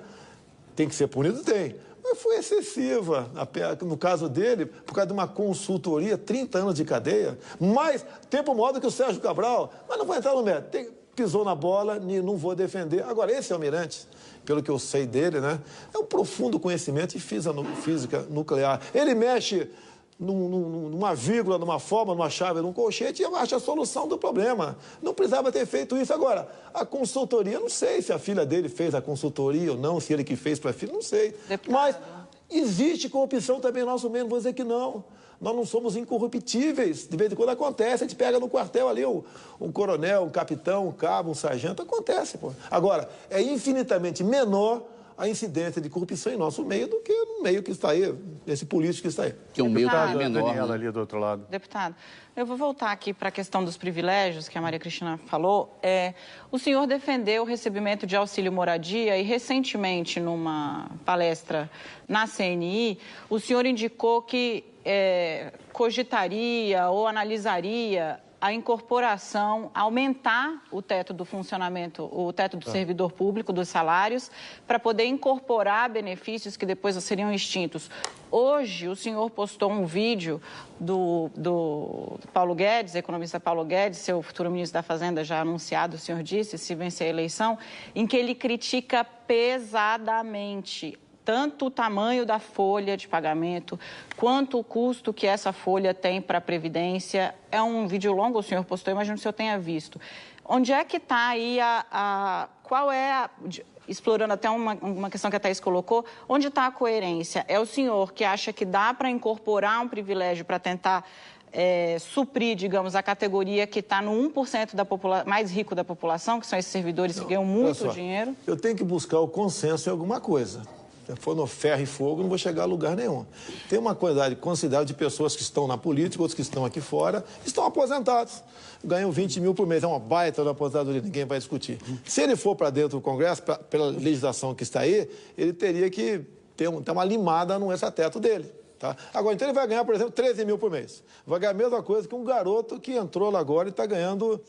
Tem que ser punido? Tem. Mas foi excessiva. No caso dele, por causa de uma consultoria, 30 anos de cadeia. Mais tempo maior do que o Sérgio Cabral. Mas não vou entrar no mérito. Pisou na bola, não vou defender. Agora, esse almirante, pelo que eu sei dele, né, é um profundo conhecimento em física nuclear. Ele mexe numa vírgula, numa forma, numa chave, num colchete e acha a solução do problema. Não precisava ter feito isso. Agora, a consultoria, não sei se a filha dele fez a consultoria ou não, se ele que fez para a filha, não sei. Mas existe corrupção também no nosso meio, não vou dizer que não. Nós não somos incorruptíveis. De vez em quando acontece, a gente pega no quartel ali um coronel, um capitão, um cabo, um sargento, acontece, pô. Agora, é infinitamente menor a incidência de corrupção em nosso meio do que no meio que está aí, esse político que está aí. Que é um meio menor, Daniela, ali do outro lado. Deputado, eu vou voltar aqui para a questão dos privilégios que a Maria Cristina falou. O senhor defendeu o recebimento de auxílio moradia e recentemente, numa palestra na CNI, o senhor indicou que cogitaria ou analisaria a incorporação, aumentar o teto do funcionamento, o teto do servidor público, dos salários, para poder incorporar benefícios que depois seriam extintos. Hoje, o senhor postou um vídeo do Paulo Guedes, economista Paulo Guedes, seu futuro ministro da Fazenda já anunciado, o senhor disse, se vencer a eleição, em que ele critica pesadamente tanto o tamanho da folha de pagamento, quanto o custo que essa folha tem para a Previdência. É um vídeo longo, o senhor postou, imagino que o senhor tenha visto. Onde é que está aí qual é a... Explorando até uma questão que a Thaís colocou, onde está a coerência? É o senhor que acha que dá para incorporar um privilégio para tentar suprir, digamos, a categoria que está no 1% mais rico da população, que são esses servidores que ganham muito dinheiro? Eu tenho que buscar o consenso em alguma coisa. Se for no ferro e fogo, não vou chegar a lugar nenhum. Tem uma quantidade considerável de pessoas que estão na política, outros que estão aqui fora, estão aposentados. Ganham 20 mil por mês. É uma baita da aposentadoria, ninguém vai discutir. Se ele for para dentro do Congresso, pela legislação que está aí, ele teria que ter uma limada no extrateto dele. Tá? Agora, então ele vai ganhar, por exemplo, 13 mil por mês. Vai ganhar a mesma coisa que um garoto que entrou lá agora e está ganhando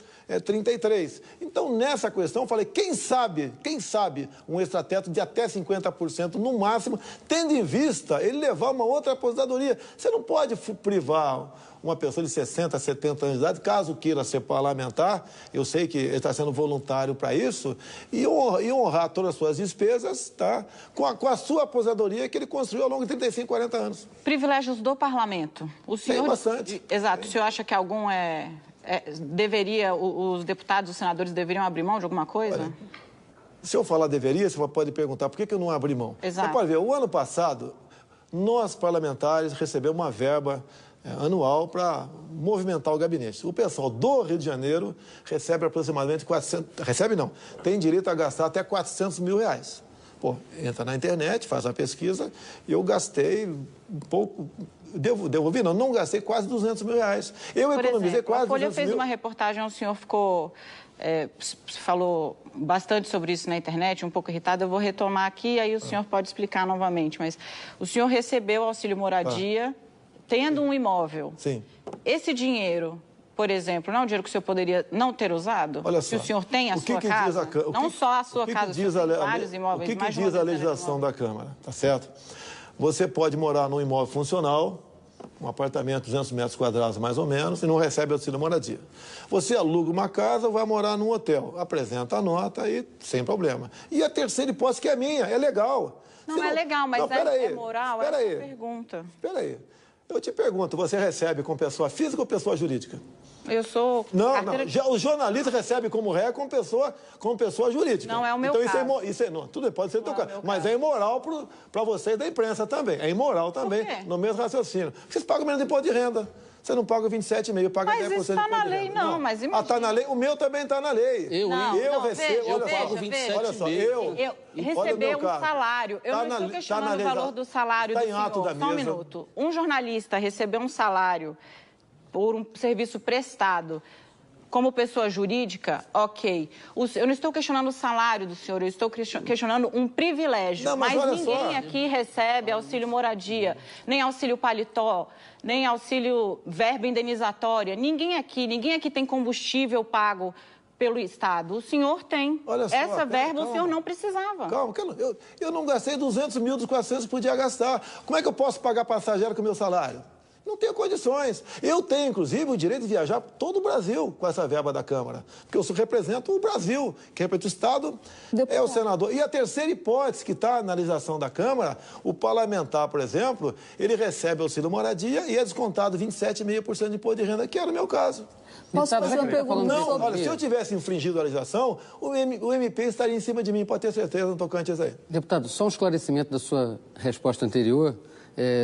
33. Então, nessa questão, eu falei, quem sabe um extrateto de até 50% no máximo, tendo em vista ele levar uma outra aposentadoria. Você não pode privar uma pessoa de 60, 70 anos de idade, caso queira ser parlamentar, eu sei que ele está sendo voluntário para isso, e honrar todas as suas despesas, tá? Com a sua aposentadoria que ele construiu ao longo de 35, 40 anos. Privilégios do parlamento. O senhor... Tem bastante. Exato. O senhor acha que algum deveria, os deputados, os senadores deveriam abrir mão de alguma coisa? Olha, se eu falar deveria, você pode perguntar por que eu não abri mão. Exato. Você pode ver, o ano passado, nós parlamentares recebemos uma verba anual para movimentar o gabinete. O pessoal do Rio de Janeiro recebe aproximadamente 400... Recebe não, tem direito a gastar até 400 mil reais. Pô, entra na internet, faz a pesquisa, e eu gastei um pouco... Devolvi? Não gastei quase 200 mil reais. Eu economizei quase 200 mil. A Folha fez uma reportagem, o senhor ficou... falou bastante sobre isso na internet, um pouco irritado. Eu vou retomar aqui, aí o senhor pode explicar novamente. Mas o senhor recebeu auxílio moradia... Tendo um imóvel, sim. Esse dinheiro, por exemplo, não é um dinheiro que o senhor poderia não ter usado? Olha só, se o senhor tem a sua casa, não só a sua casa, o senhor tem vários imóveis. O que diz a legislação da Câmara, tá certo? Você pode morar num imóvel funcional, um apartamento de 200 metros quadrados mais ou menos, e não recebe auxílio moradia. Você aluga uma casa, vai morar num hotel, apresenta a nota e sem problema. E a terceira hipótese que é minha, é legal. Não é legal, mas é moral, é a pergunta. Espera aí. Eu te pergunto, você recebe com pessoa física ou pessoa jurídica? Eu sou... Não. O jornalista recebe como ré com pessoa jurídica. Não é o meu caso. Tudo pode ser o teu caso. Mas é imoral para vocês da imprensa também. É imoral também, no mesmo raciocínio. Vocês pagam menos de imposto de renda. Você não paga 27,5%, paga 10% de imposto de renda. Mas isso está na lei, não. Mas imagina. Está na lei? O meu também está na lei. Eu recebo, eu pago 27,5%. Olha só, eu receber um salário. Eu não estou questionando o valor do salário do senhor. Só um minuto. Um jornalista receber um salário por um serviço prestado como pessoa jurídica, ok. Eu não estou questionando o salário do senhor, eu estou questionando um privilégio. Não, mas ninguém aqui recebe auxílio moradia, nem auxílio paletó, nem auxílio verba indenizatória. Ninguém aqui tem combustível pago pelo Estado. O senhor tem. Olha só, essa verba o senhor não precisava. Calma, eu não gastei 200 mil dos 400 que podia gastar. Como é que eu posso pagar passageiro com o meu salário? Não tenho condições. Eu tenho, inclusive, o direito de viajar todo o Brasil com essa verba da Câmara. Porque eu represento o Brasil, que representa o Estado, é o senador. E a terceira hipótese que está na legislação da Câmara, o parlamentar, por exemplo, ele recebe auxílio moradia e é descontado 27,5% de imposto de renda, que era o meu caso. Posso fazer uma pergunta? Não, olha, se eu tivesse infringido a legislação, o MP estaria em cima de mim, pode ter certeza, no tocante a isso aí. Deputado, só um esclarecimento da sua resposta anterior.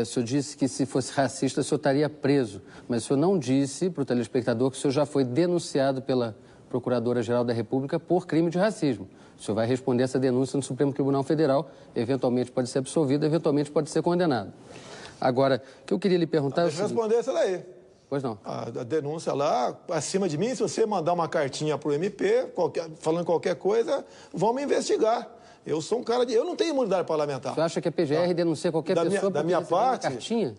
O senhor disse que se fosse racista, o senhor estaria preso. Mas o senhor não disse para o telespectador que o senhor já foi denunciado pela Procuradora-Geral da República por crime de racismo. O senhor vai responder essa denúncia no Supremo Tribunal Federal, eventualmente pode ser absolvido, eventualmente pode ser condenado. Agora, o que eu queria lhe perguntar... Deixa eu responder essa daí. Pois não. A denúncia lá, acima de mim, se você mandar uma cartinha para o MP, falando qualquer coisa, vão me investigar. Eu sou um cara de... Eu não tenho imunidade parlamentar. Você acha que a PGR denuncia qualquer pessoa da minha parte, uma cartinha?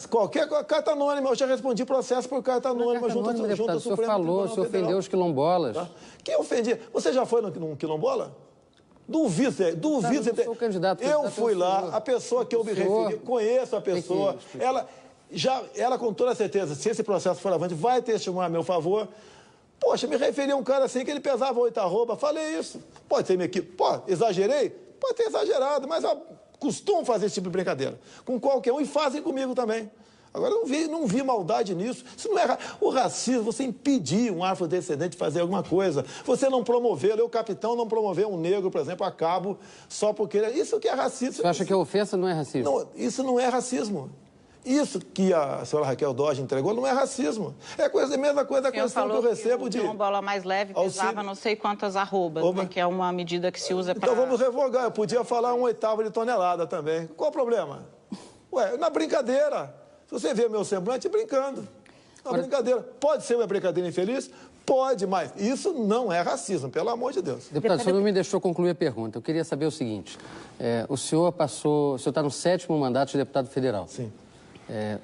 Qualquer carta anônima. Eu já respondi processo por carta anônima junto ao Supremo Tribunal Federal. O senhor falou, o senhor ofendeu os quilombolas. Tá? Quem ofendia? Você já foi num quilombola? Duvido. Eu sou candidato. Eu fui lá, a pessoa que eu me referi, conheço a pessoa, ela com toda certeza, se esse processo for avante, vai testemunhar a meu favor. Poxa, me referi a um cara assim que ele pesava 8 arroba, falei isso. Pode ser minha equipe. Exagerei? Pode ter exagerado, mas eu costumo fazer esse tipo de brincadeira. Com qualquer um e fazem comigo também. Agora, eu não vi maldade nisso. Isso não é o racismo, você impedir um afrodescendente de fazer alguma coisa. Você não promover, o capitão não promover um negro, por exemplo, a cabo, só porque... Isso que é racismo. Você acha que a ofensa não é racismo? Não, isso não é racismo. Isso que a senhora Raquel Dodge entregou não é racismo. É a mesma coisa da questão que eu recebo de... uma bola mais leve pesava não sei quantas arrobas, né, que é uma medida que se usa para... Então vamos revogar. Eu podia falar 1/8 de tonelada também. Qual o problema? Na brincadeira. Se você vê meu semblante, brincando. Brincadeira. Pode ser uma brincadeira infeliz? Pode, mas isso não é racismo, pelo amor de Deus. Deputado, o senhor não me deixou concluir a pergunta. Eu queria saber o seguinte. O senhor está no 7º mandato de deputado federal. Sim.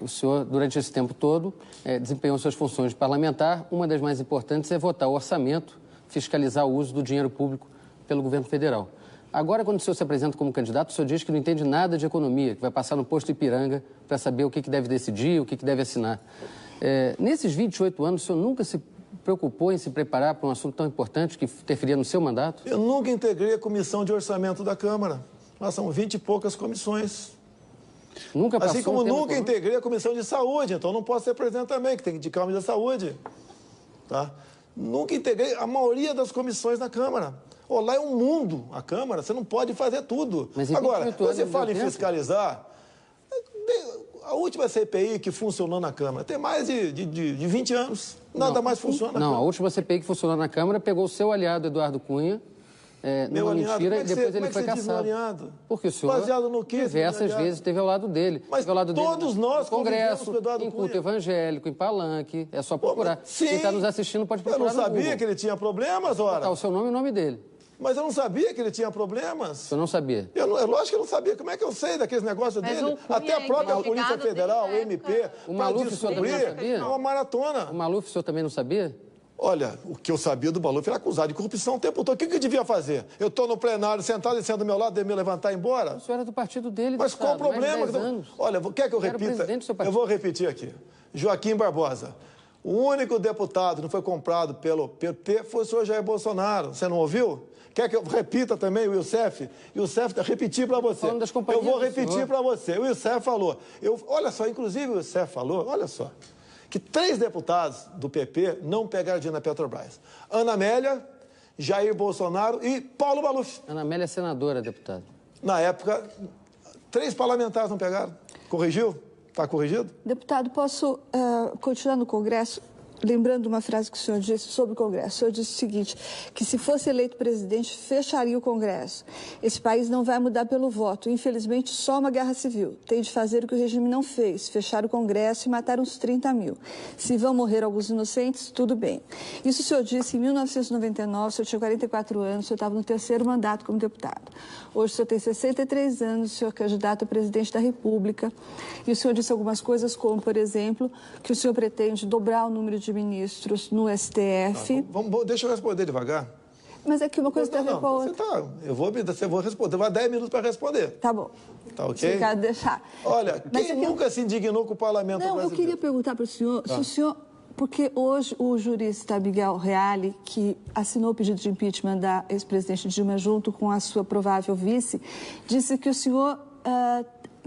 O senhor, durante esse tempo todo, desempenhou suas funções de parlamentar. Uma das mais importantes é votar o orçamento, fiscalizar o uso do dinheiro público pelo governo federal. Agora, quando o senhor se apresenta como candidato, o senhor diz que não entende nada de economia, que vai passar no posto Ipiranga para saber o que deve decidir, o que deve assinar. Nesses 28 anos, o senhor nunca se preocupou em se preparar para um assunto tão importante que interferia no seu mandato? Eu nunca integrei a comissão de orçamento da Câmara. Nós são 20 e poucas comissões. Nunca passou assim como nunca integrei a comissão de saúde, então não posso ser presidente também, que tem que indicar o ministro da saúde. Tá? Nunca integrei a maioria das comissões na Câmara. Lá é um mundo, a Câmara, você não pode fazer tudo. Agora, você fala em fiscalizar, a última CPI que funcionou na Câmara tem mais de 20 anos, nada mais funciona na Câmara. A última CPI que funcionou na Câmara pegou o seu aliado, Eduardo Cunha, numa mentira, e depois ele foi cassado. Porque o senhor, baseado no quê? Diversas vezes, esteve ao lado dele. Mas ao lado todos dele nós Congresso, com o Eduardo em culto Cunha. Evangélico, em palanque, é só procurar. Sim. Quem está nos assistindo pode procurar. Eu não sabia que ele tinha problemas, ora. Tá o seu nome e o nome dele. Mas eu não sabia que ele tinha problemas. Você não sabia? Lógico que eu não sabia. Como é que eu sei daqueles negócios dele? Até a própria Polícia Federal, o MP, o Maluf, o senhor também não sabia? É uma maratona. O Maluf, o senhor também não sabia? Olha, o que eu sabia do Maluf era acusado de corrupção o tempo todo. O que eu devia fazer? Eu estou no plenário, sentado e sendo do meu lado, deve me levantar e ir embora? O senhor era do partido dele, mas qual o problema? Olha, quer que eu repita? Eu vou repetir aqui. Joaquim Barbosa. O único deputado que não foi comprado pelo PT foi o senhor Jair Bolsonaro. Você não ouviu? Quer que eu repita também o Youssef? Youssef, repetir para você. Eu vou repetir para você. O Youssef falou. Olha só, inclusive o Youssef falou, olha só, que 3 deputados do PP não pegaram dinheiro na Petrobras. Ana Amélia, Jair Bolsonaro e Paulo Maluf. Ana Amélia é senadora, deputado. Na época, 3 parlamentares não pegaram. Corrigiu? Está corrigido? Deputado, posso continuar no Congresso? Lembrando uma frase que o senhor disse sobre o Congresso. O senhor disse o seguinte, que se fosse eleito presidente, fecharia o Congresso. Esse país não vai mudar pelo voto. Infelizmente, só uma guerra civil. Tem de fazer o que o regime não fez, fechar o Congresso e matar uns 30 mil. Se vão morrer alguns inocentes, tudo bem. Isso o senhor disse em 1999, o senhor tinha 44 anos, o senhor estava no 3º mandato como deputado. Hoje o senhor tem 63 anos, o senhor é candidato a presidente da República. E o senhor disse algumas coisas, como, por exemplo, que o senhor pretende dobrar o número de ministros no STF. Deixa eu responder devagar. Mas é que uma coisa tem a ver com a outra. Eu vou responder. Vai 10 minutos para responder. Tá bom. Tá ok? Se quer deixar. Olha, quem nunca se indignou com o parlamento brasileiro? Eu queria perguntar para o senhor, se o senhor... Porque hoje o jurista Miguel Reale, que assinou o pedido de impeachment da ex-presidente Dilma junto com a sua provável vice, disse que o senhor...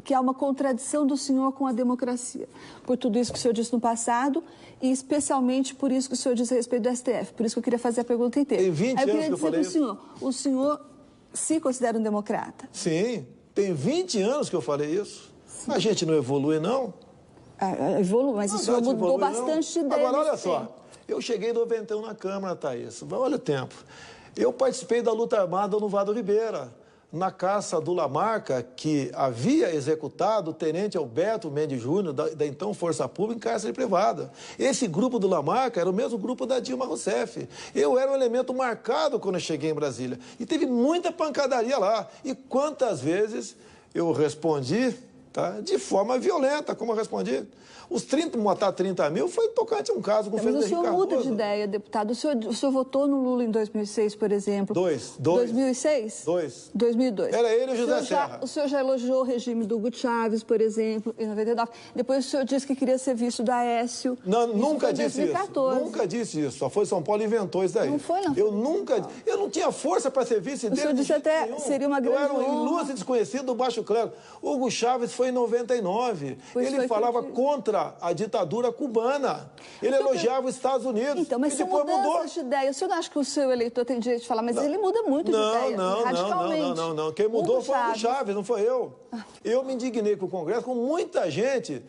que há uma contradição do senhor com a democracia. Por tudo isso que o senhor disse no passado e especialmente por isso que o senhor disse a respeito do STF. Por isso que eu queria fazer a pergunta inteira. Tem 20 anos que eu falei isso. O senhor se considera um democrata? Sim, tem 20 anos que eu falei isso. Sim. A gente não evolui, não? Evolui, mas o senhor mudou bastante de ideia. Agora, olha só, eu cheguei em 91 na Câmara, Thaís. Olha o tempo. Eu participei da luta armada no Vado Ribeira, na caça do Lamarca, que havia executado o tenente Alberto Mendes Júnior, da então Força Pública, em cárcere privada. Esse grupo do Lamarca era o mesmo grupo da Dilma Rousseff. Eu era um elemento marcado quando eu cheguei em Brasília. E teve muita pancadaria lá. E quantas vezes eu respondi, tá, de forma violenta, como eu respondi. Matar 30 mil foi tocante a um caso com o Fernando Henrique Cardoso. Mas o senhor muda de ideia, deputado. O senhor votou no Lula em 2006, por exemplo. 2006? 2002. Era ele e o José Serra. O senhor já elogiou o regime do Hugo Chávez, por exemplo, em 99. Depois o senhor disse que queria ser visto da Aécio. Não, nunca disse isso. Nunca disse isso. Só foi São Paulo inventou isso daí. Não foi, não? Eu não tinha força para ser vice dele. O senhor disse até seria uma grande honra. Eu era um ilustre desconhecido do baixo clero. Hugo Chávez foi em 99. Ele falava contra a ditadura cubana. Ele elogiava os Estados Unidos. Então, mas e depois mudou de ideia. O senhor não acha que o seu eleitor tem direito de falar, mas ele muda muito de ideia, radicalmente. Não. Quem mudou foi o Hugo Chávez, não foi eu. Eu me indignei com o Congresso, com muita gente,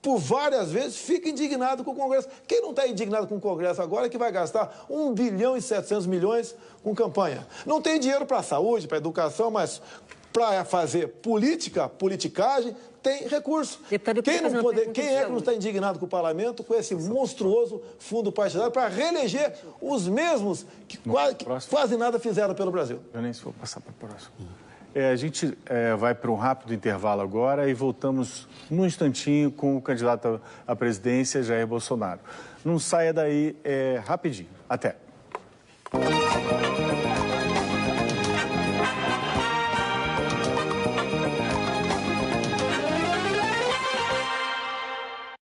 por várias vezes, fica indignado com o Congresso. Quem não está indignado com o Congresso agora é que vai gastar 1 bilhão e 700 milhões com campanha. Não tem dinheiro para a saúde, para a educação, mas para fazer politicagem, tem recurso. Quem é que não está indignado com o parlamento, com esse monstruoso fundo partidário, para reeleger os mesmos que quase nada fizeram pelo Brasil? Eu nem vou passar para o próximo. A gente vai para um rápido intervalo agora e voltamos num instantinho com o candidato à presidência, Jair Bolsonaro. Não saia daí, rapidinho. Até.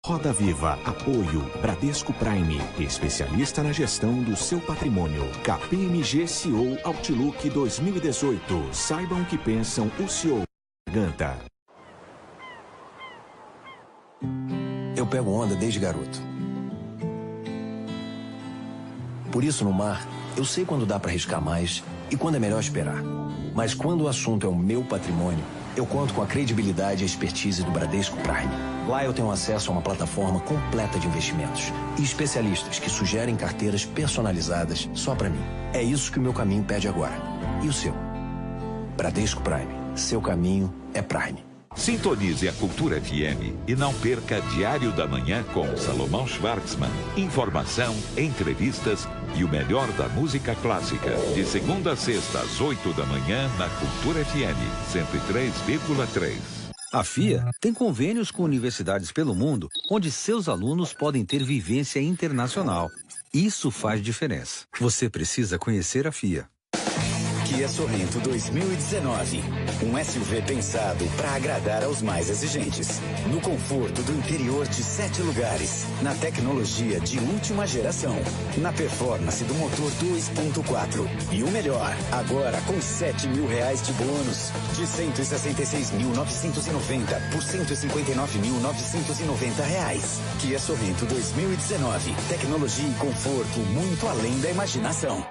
Roda Viva, apoio Bradesco Prime, especialista na gestão do seu patrimônio. KPMG CEO Outlook 2018. Saibam o que pensam o CEO. Garganta. Eu pego onda desde garoto. Por isso, no mar, eu sei quando dá para arriscar mais e quando é melhor esperar. Mas quando o assunto é o meu patrimônio, eu conto com a credibilidade e a expertise do Bradesco Prime. Lá eu tenho acesso a uma plataforma completa de investimentos e especialistas que sugerem carteiras personalizadas só para mim. É isso que o meu caminho pede agora. E o seu? Bradesco Prime. Seu caminho é Prime. Sintonize a Cultura FM e não perca Diário da Manhã com Salomão Schwartzman. Informação, entrevistas e o melhor da música clássica. De segunda a sexta, às 8 da manhã, na Cultura FM 103,3. A FIA tem convênios com universidades pelo mundo, onde seus alunos podem ter vivência internacional. Isso faz diferença. Você precisa conhecer a FIA. Kia Sorrento 2019. Um SUV pensado para agradar aos mais exigentes. No conforto do interior de 7 lugares. Na tecnologia de última geração. Na performance do motor 2.4. E o melhor, agora com R$7 mil de bônus. De R$166.990 por R$159.990. Kia Sorrento 2019. Tecnologia e conforto muito além da imaginação.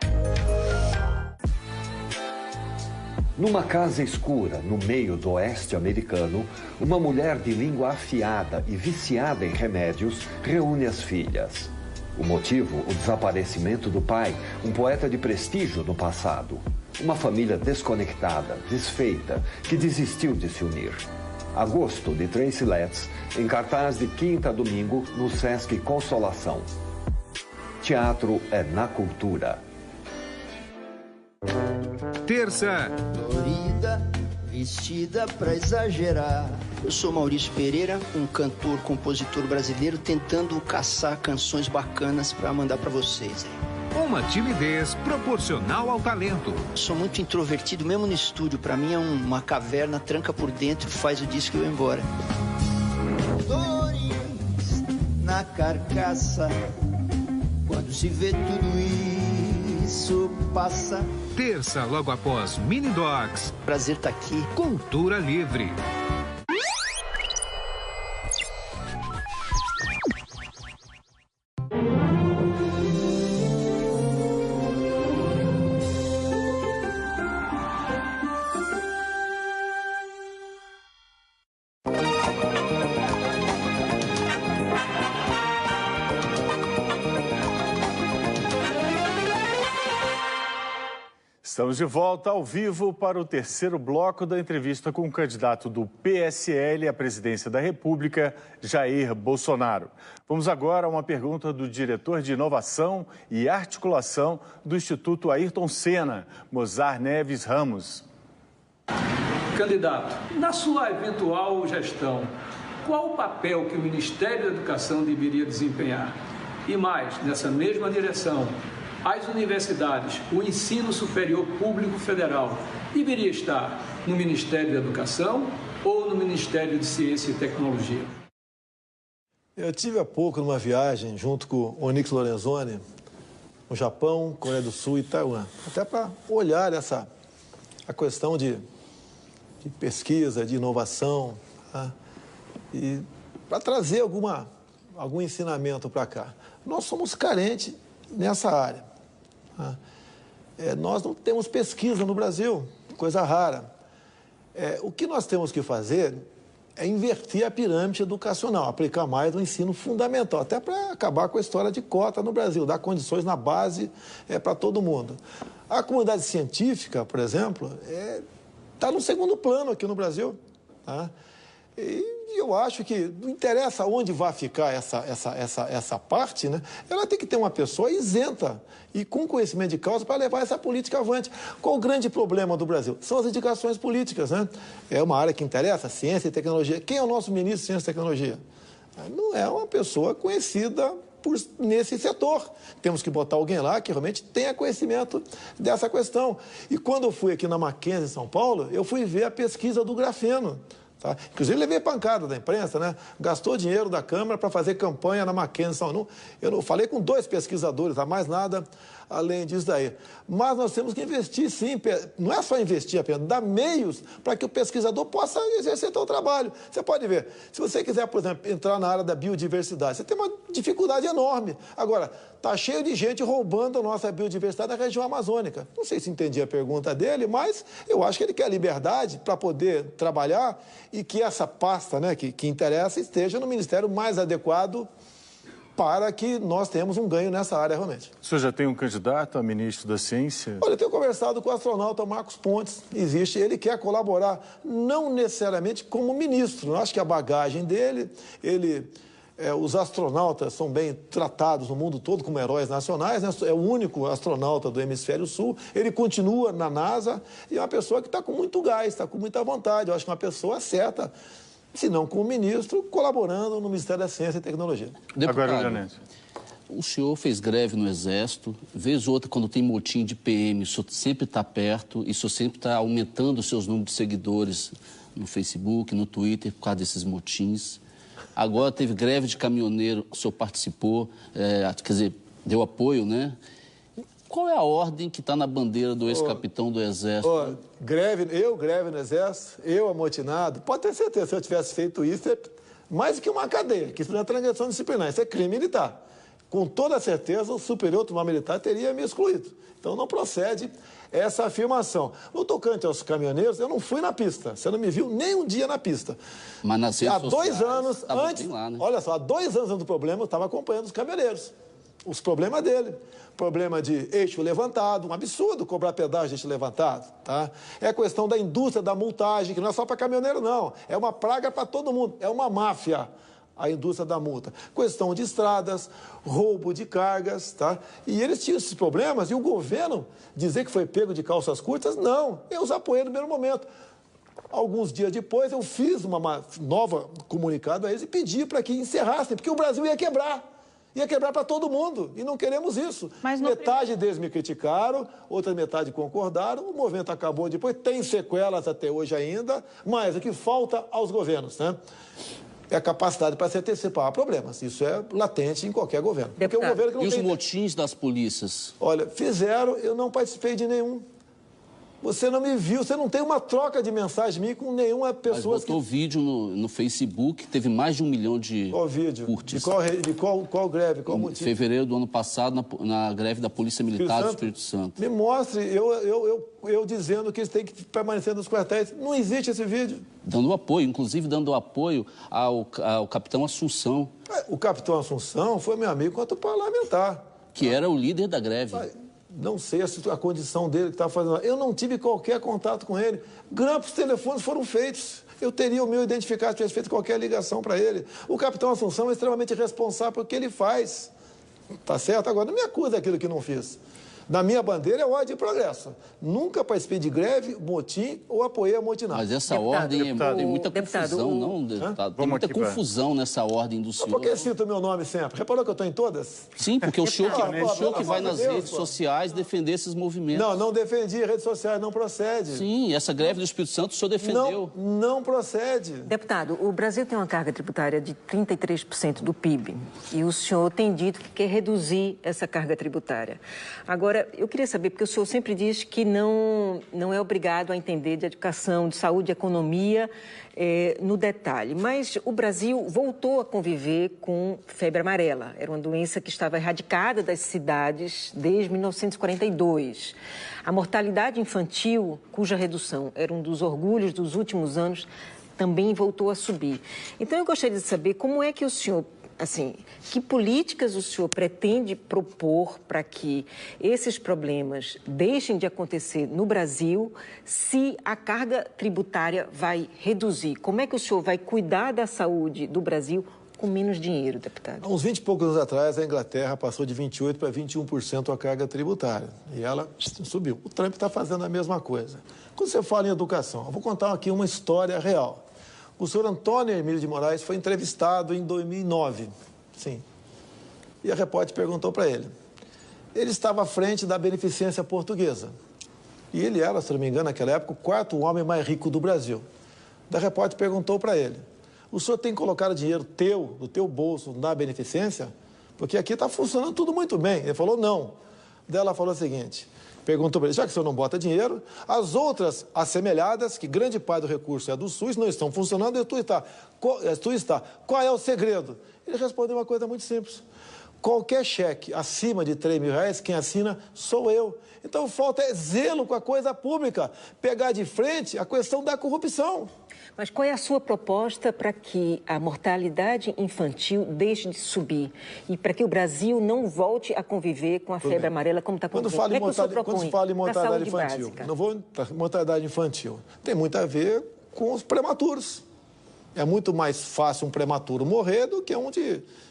Numa casa escura, no meio do oeste americano, uma mulher de língua afiada e viciada em remédios reúne as filhas. O motivo, o desaparecimento do pai, um poeta de prestígio no passado. Uma família desconectada, desfeita, que desistiu de se unir. Agosto, de Tracy Letts, em cartaz de quinta a domingo, no Sesc Consolação. Teatro é na cultura. Terça. Florida, vestida pra exagerar. Eu sou Maurício Pereira, um cantor, compositor brasileiro, tentando caçar canções bacanas pra mandar pra vocês. Uma timidez proporcional ao talento. Sou muito introvertido, mesmo no estúdio. Pra mim é uma caverna, tranca por dentro e faz o disco e eu ir embora. Dores na carcaça, quando se vê tudo isso passa. Terça, logo após Mini Dogs. Prazer estar aqui. Cultura Livre. Estamos de volta ao vivo para o terceiro bloco da entrevista com o candidato do PSL à presidência da República, Jair Bolsonaro. Vamos agora a uma pergunta do diretor de Inovação e Articulação do Instituto Ayrton Senna, Mozar Neves Ramos. Candidato, na sua eventual gestão, qual o papel que o Ministério da Educação deveria desempenhar? E mais, nessa mesma direção, as universidades, o ensino superior público federal, deveria estar no Ministério da Educação ou no Ministério de Ciência e Tecnologia? Eu tive há pouco numa viagem junto com o Onyx Lorenzoni, no Japão, Coreia do Sul e Taiwan, até para olhar a questão de pesquisa, de inovação, tá? E para trazer algum ensinamento para cá. Nós somos carentes nessa área. Nós não temos pesquisa no Brasil, coisa rara. O que nós temos que fazer é inverter a pirâmide educacional, aplicar mais no ensino fundamental, até para acabar com a história de cota no Brasil, dar condições na base para todo mundo. A comunidade científica, por exemplo, está no segundo plano aqui no Brasil. Tá? E eu acho que não interessa onde vai ficar essa parte, né? Ela tem que ter uma pessoa isenta e com conhecimento de causa para levar essa política avante. Qual o grande problema do Brasil? São as indicações políticas, né? É uma área que interessa, ciência e tecnologia. Quem é o nosso ministro de Ciência e Tecnologia? Não é uma pessoa conhecida nesse setor. Temos que botar alguém lá que realmente tenha conhecimento dessa questão. E quando eu fui aqui na Mackenzie, em São Paulo, eu fui ver a pesquisa do grafeno. Tá? Inclusive, levei pancada da imprensa, né? Gastou dinheiro da Câmara para fazer campanha na Mackenzie. Eu não falei com 2 pesquisadores, a mais nada além disso daí. Mas nós temos que investir, sim. Não é só investir apenas, dar meios para que o pesquisador possa exercer seu trabalho. Você pode ver, se você quiser, por exemplo, entrar na área da biodiversidade, você tem uma dificuldade enorme. Agora, está cheio de gente roubando a nossa biodiversidade na região amazônica. Não sei se entendi a pergunta dele, mas eu acho que ele quer liberdade para poder trabalhar e que essa pasta, né, que interessa esteja no ministério mais adequado para que nós tenhamos um ganho nessa área realmente. O senhor já tem um candidato a ministro da Ciência? Olha, eu tenho conversado com o astronauta Marcos Pontes. Ele quer colaborar, não necessariamente como ministro. Eu acho que a bagagem dele, os astronautas são bem tratados no mundo todo como heróis nacionais, né? É o único astronauta do Hemisfério Sul. Ele continua na NASA e é uma pessoa que está com muito gás, está com muita vontade. Eu acho que é uma pessoa certa, se não como ministro, colaborando no Ministério da Ciência e Tecnologia. Deputado, o senhor fez greve no Exército, vez ou outra, quando tem motim de PM, o senhor sempre está perto e o senhor sempre está aumentando os seus números de seguidores no Facebook, no Twitter, por causa desses motins. Agora teve greve de caminhoneiro, o senhor participou, quer dizer, deu apoio, né? Qual é a ordem que está na bandeira do ex-capitão do Exército? Greve no Exército, eu amotinado. Pode ter certeza, se eu tivesse feito isso, é mais do que uma cadeia, que isso não é transgressão disciplinar, isso é crime militar. Com toda certeza, o Superior Tribunal Militar teria me excluído. Então, não procede essa afirmação. No tocante aos caminhoneiros, eu não fui na pista. Você não me viu nem um dia na pista. Mas nas redes sociais, há 2 anos antes, lá, né? Olha só, há 2 anos antes do problema, eu estava acompanhando os caminhoneiros. Os problemas dele. Problema de eixo levantado, um absurdo cobrar pedágio de eixo levantado, tá? É a questão da indústria da multagem, que não é só para caminhoneiro, não. É uma praga para todo mundo. É uma máfia, a indústria da multa. Questão de estradas, roubo de cargas, tá? E eles tinham esses problemas e o governo dizer que foi pego de calças curtas, não. Eu os apoiei no primeiro momento. Alguns dias depois, eu fiz uma nova comunicado a eles e pedi para que encerrassem, porque o Brasil ia quebrar. Ia quebrar para todo mundo, e não queremos isso. Mas metade deles me criticaram, outra metade concordaram, o movimento acabou depois, tem sequelas até hoje ainda, mas o que falta aos governos, né? É a capacidade para se antecipar a problemas. Isso é latente em qualquer governo. Porque o governo que não tem... os motins das polícias? Olha, fizeram, eu não participei de nenhum. Você não me viu, você não tem uma troca de mensagem minha com nenhuma pessoa. Mas botou vídeo no Facebook, teve mais de 1 milhão de curtidas. De qual greve, qual motivo? Em fevereiro do ano passado, na greve da Polícia Militar do Espírito Santo. Me mostre, eu dizendo que eles têm que permanecer nos quartéis. Não existe esse vídeo. Dando apoio, inclusive dando apoio ao capitão Assunção. O capitão Assunção foi meu amigo quanto parlamentar. Que era o líder da greve. Não sei a condição dele que estava fazendo. Eu não tive qualquer contato com ele. Grampos telefones foram feitos. Eu teria o meu identificado se tivesse feito qualquer ligação para ele. O capitão Assunção é extremamente responsável pelo que ele faz. Tá certo? Agora, não me acusa daquilo que não fiz. Da minha bandeira é ordem e progresso. Nunca participei de greve, motim ou apoiei a motinada. Mas essa ordem tem muita confusão, não, deputado? Tem muita confusão nessa ordem do senhor. Por que cita o meu nome sempre? Reparou que eu estou em todas? Sim, porque o senhor que vai nas redes sociais defender esses movimentos. Não defendi redes sociais, não procede. Sim, essa greve do Espírito Santo o senhor defendeu. Não procede. Deputado, o Brasil tem uma carga tributária de 33% do PIB. E o senhor tem dito que quer reduzir essa carga tributária. Agora, eu queria saber, porque o senhor sempre diz que não é obrigado a entender de educação, de saúde e economia no detalhe. Mas o Brasil voltou a conviver com febre amarela. Era uma doença que estava erradicada das cidades desde 1942. A mortalidade infantil, cuja redução era um dos orgulhos dos últimos anos, também voltou a subir. Então, eu gostaria de saber como é que o senhor assim, que políticas o senhor pretende propor para que esses problemas deixem de acontecer no Brasil, se a carga tributária vai reduzir? Como é que o senhor vai cuidar da saúde do Brasil com menos dinheiro, deputado? Há uns 20 e poucos anos atrás, a Inglaterra passou de 28% para 21% a carga tributária. E ela subiu. O Trump está fazendo a mesma coisa. Quando você fala em educação, eu vou contar aqui uma história real. O senhor Antônio Hermílio de Moraes foi entrevistado em 2009. Sim. E a repórter perguntou para ele. Ele estava à frente da Beneficência Portuguesa. E ele era, se não me engano, naquela época, o quarto homem mais rico do Brasil. Da repórter perguntou para ele. O senhor tem colocado dinheiro do teu bolso na beneficência? Porque aqui está funcionando tudo muito bem. Ele falou, não. Daí ela falou o seguinte, perguntou para ele, já que o senhor não bota dinheiro, as outras assemelhadas, que grande parte do recurso é do SUS, não estão funcionando, e tu está. Qual é o segredo? Ele respondeu uma coisa muito simples. Qualquer cheque acima de R$3.000, quem assina sou eu. Então, falta é zelo com a coisa pública, pegar de frente a questão da corrupção. Mas qual é a sua proposta para que a mortalidade infantil deixe de subir e para que o Brasil não volte a conviver com a febre amarela como está convivendo? Quando se fala em mortalidade infantil, não vou mortalidade infantil, tem muito a ver com os prematuros. É muito mais fácil um prematuro morrer do que um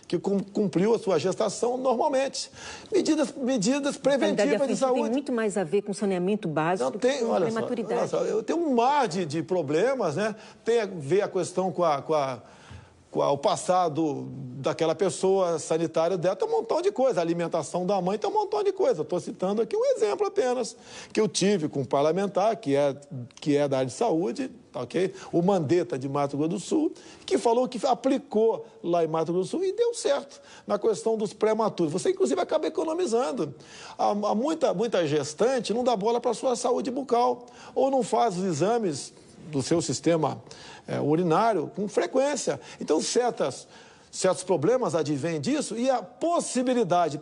que cumpriu a sua gestação normalmente. Medidas preventivas de saúde. Tem muito mais a ver com saneamento básico do que com prematuridade. Olha só, eu tenho um mar de problemas, né? Tem a ver a questão com o passado daquela pessoa, sanitário dela, tem um montão de coisa. A alimentação da mãe tem um montão de coisa. Estou citando aqui um exemplo apenas, que eu tive com um parlamentar, que é da área de saúde, tá, ok? O Mandetta, de Mato Grosso do Sul, que falou que aplicou lá em Mato Grosso do Sul e deu certo na questão dos prematuros. Você, inclusive, acaba economizando. Há muita gestante não dá bola para a sua saúde bucal, ou não faz os exames do seu sistema urinário com frequência. Então, certos problemas advêm disso e a possibilidade,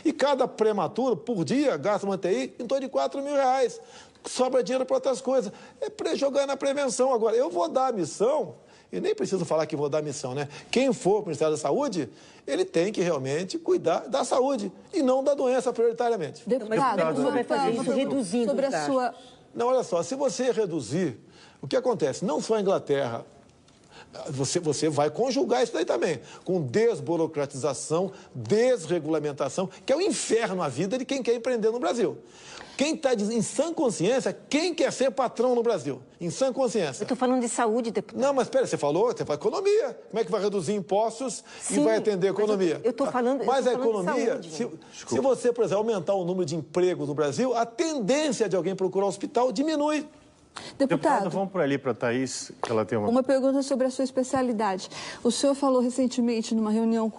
e cada prematuro, por dia, gasta uma TI em torno de R$4.000. Sobra dinheiro para outras coisas. É para jogar na prevenção. Agora, eu vou dar a missão, e nem preciso falar que vou dar a missão, né? Quem for para o Ministério da Saúde, ele tem que realmente cuidar da saúde e não da doença prioritariamente. Deputado, como você vai fazer isso reduzindo sobre a sua... Não, olha só, se você reduzir, o que acontece? Não só a Inglaterra, você vai conjugar isso daí também, com desburocratização, desregulamentação, que é o inferno a vida de quem quer empreender no Brasil. Quem está em sã consciência, quem quer ser patrão no Brasil? Em sã consciência. Eu estou falando de saúde, deputado. Não, mas espera, você fala economia. Como é que vai reduzir impostos e vai atender a economia? Eu estou falando Mas a economia, se você, por exemplo, aumentar o número de empregos no Brasil, a tendência de alguém procurar hospital diminui. Deputado, vamos por ali para a Thaís, que ela tem uma pergunta sobre a sua especialidade. O senhor falou recentemente numa reunião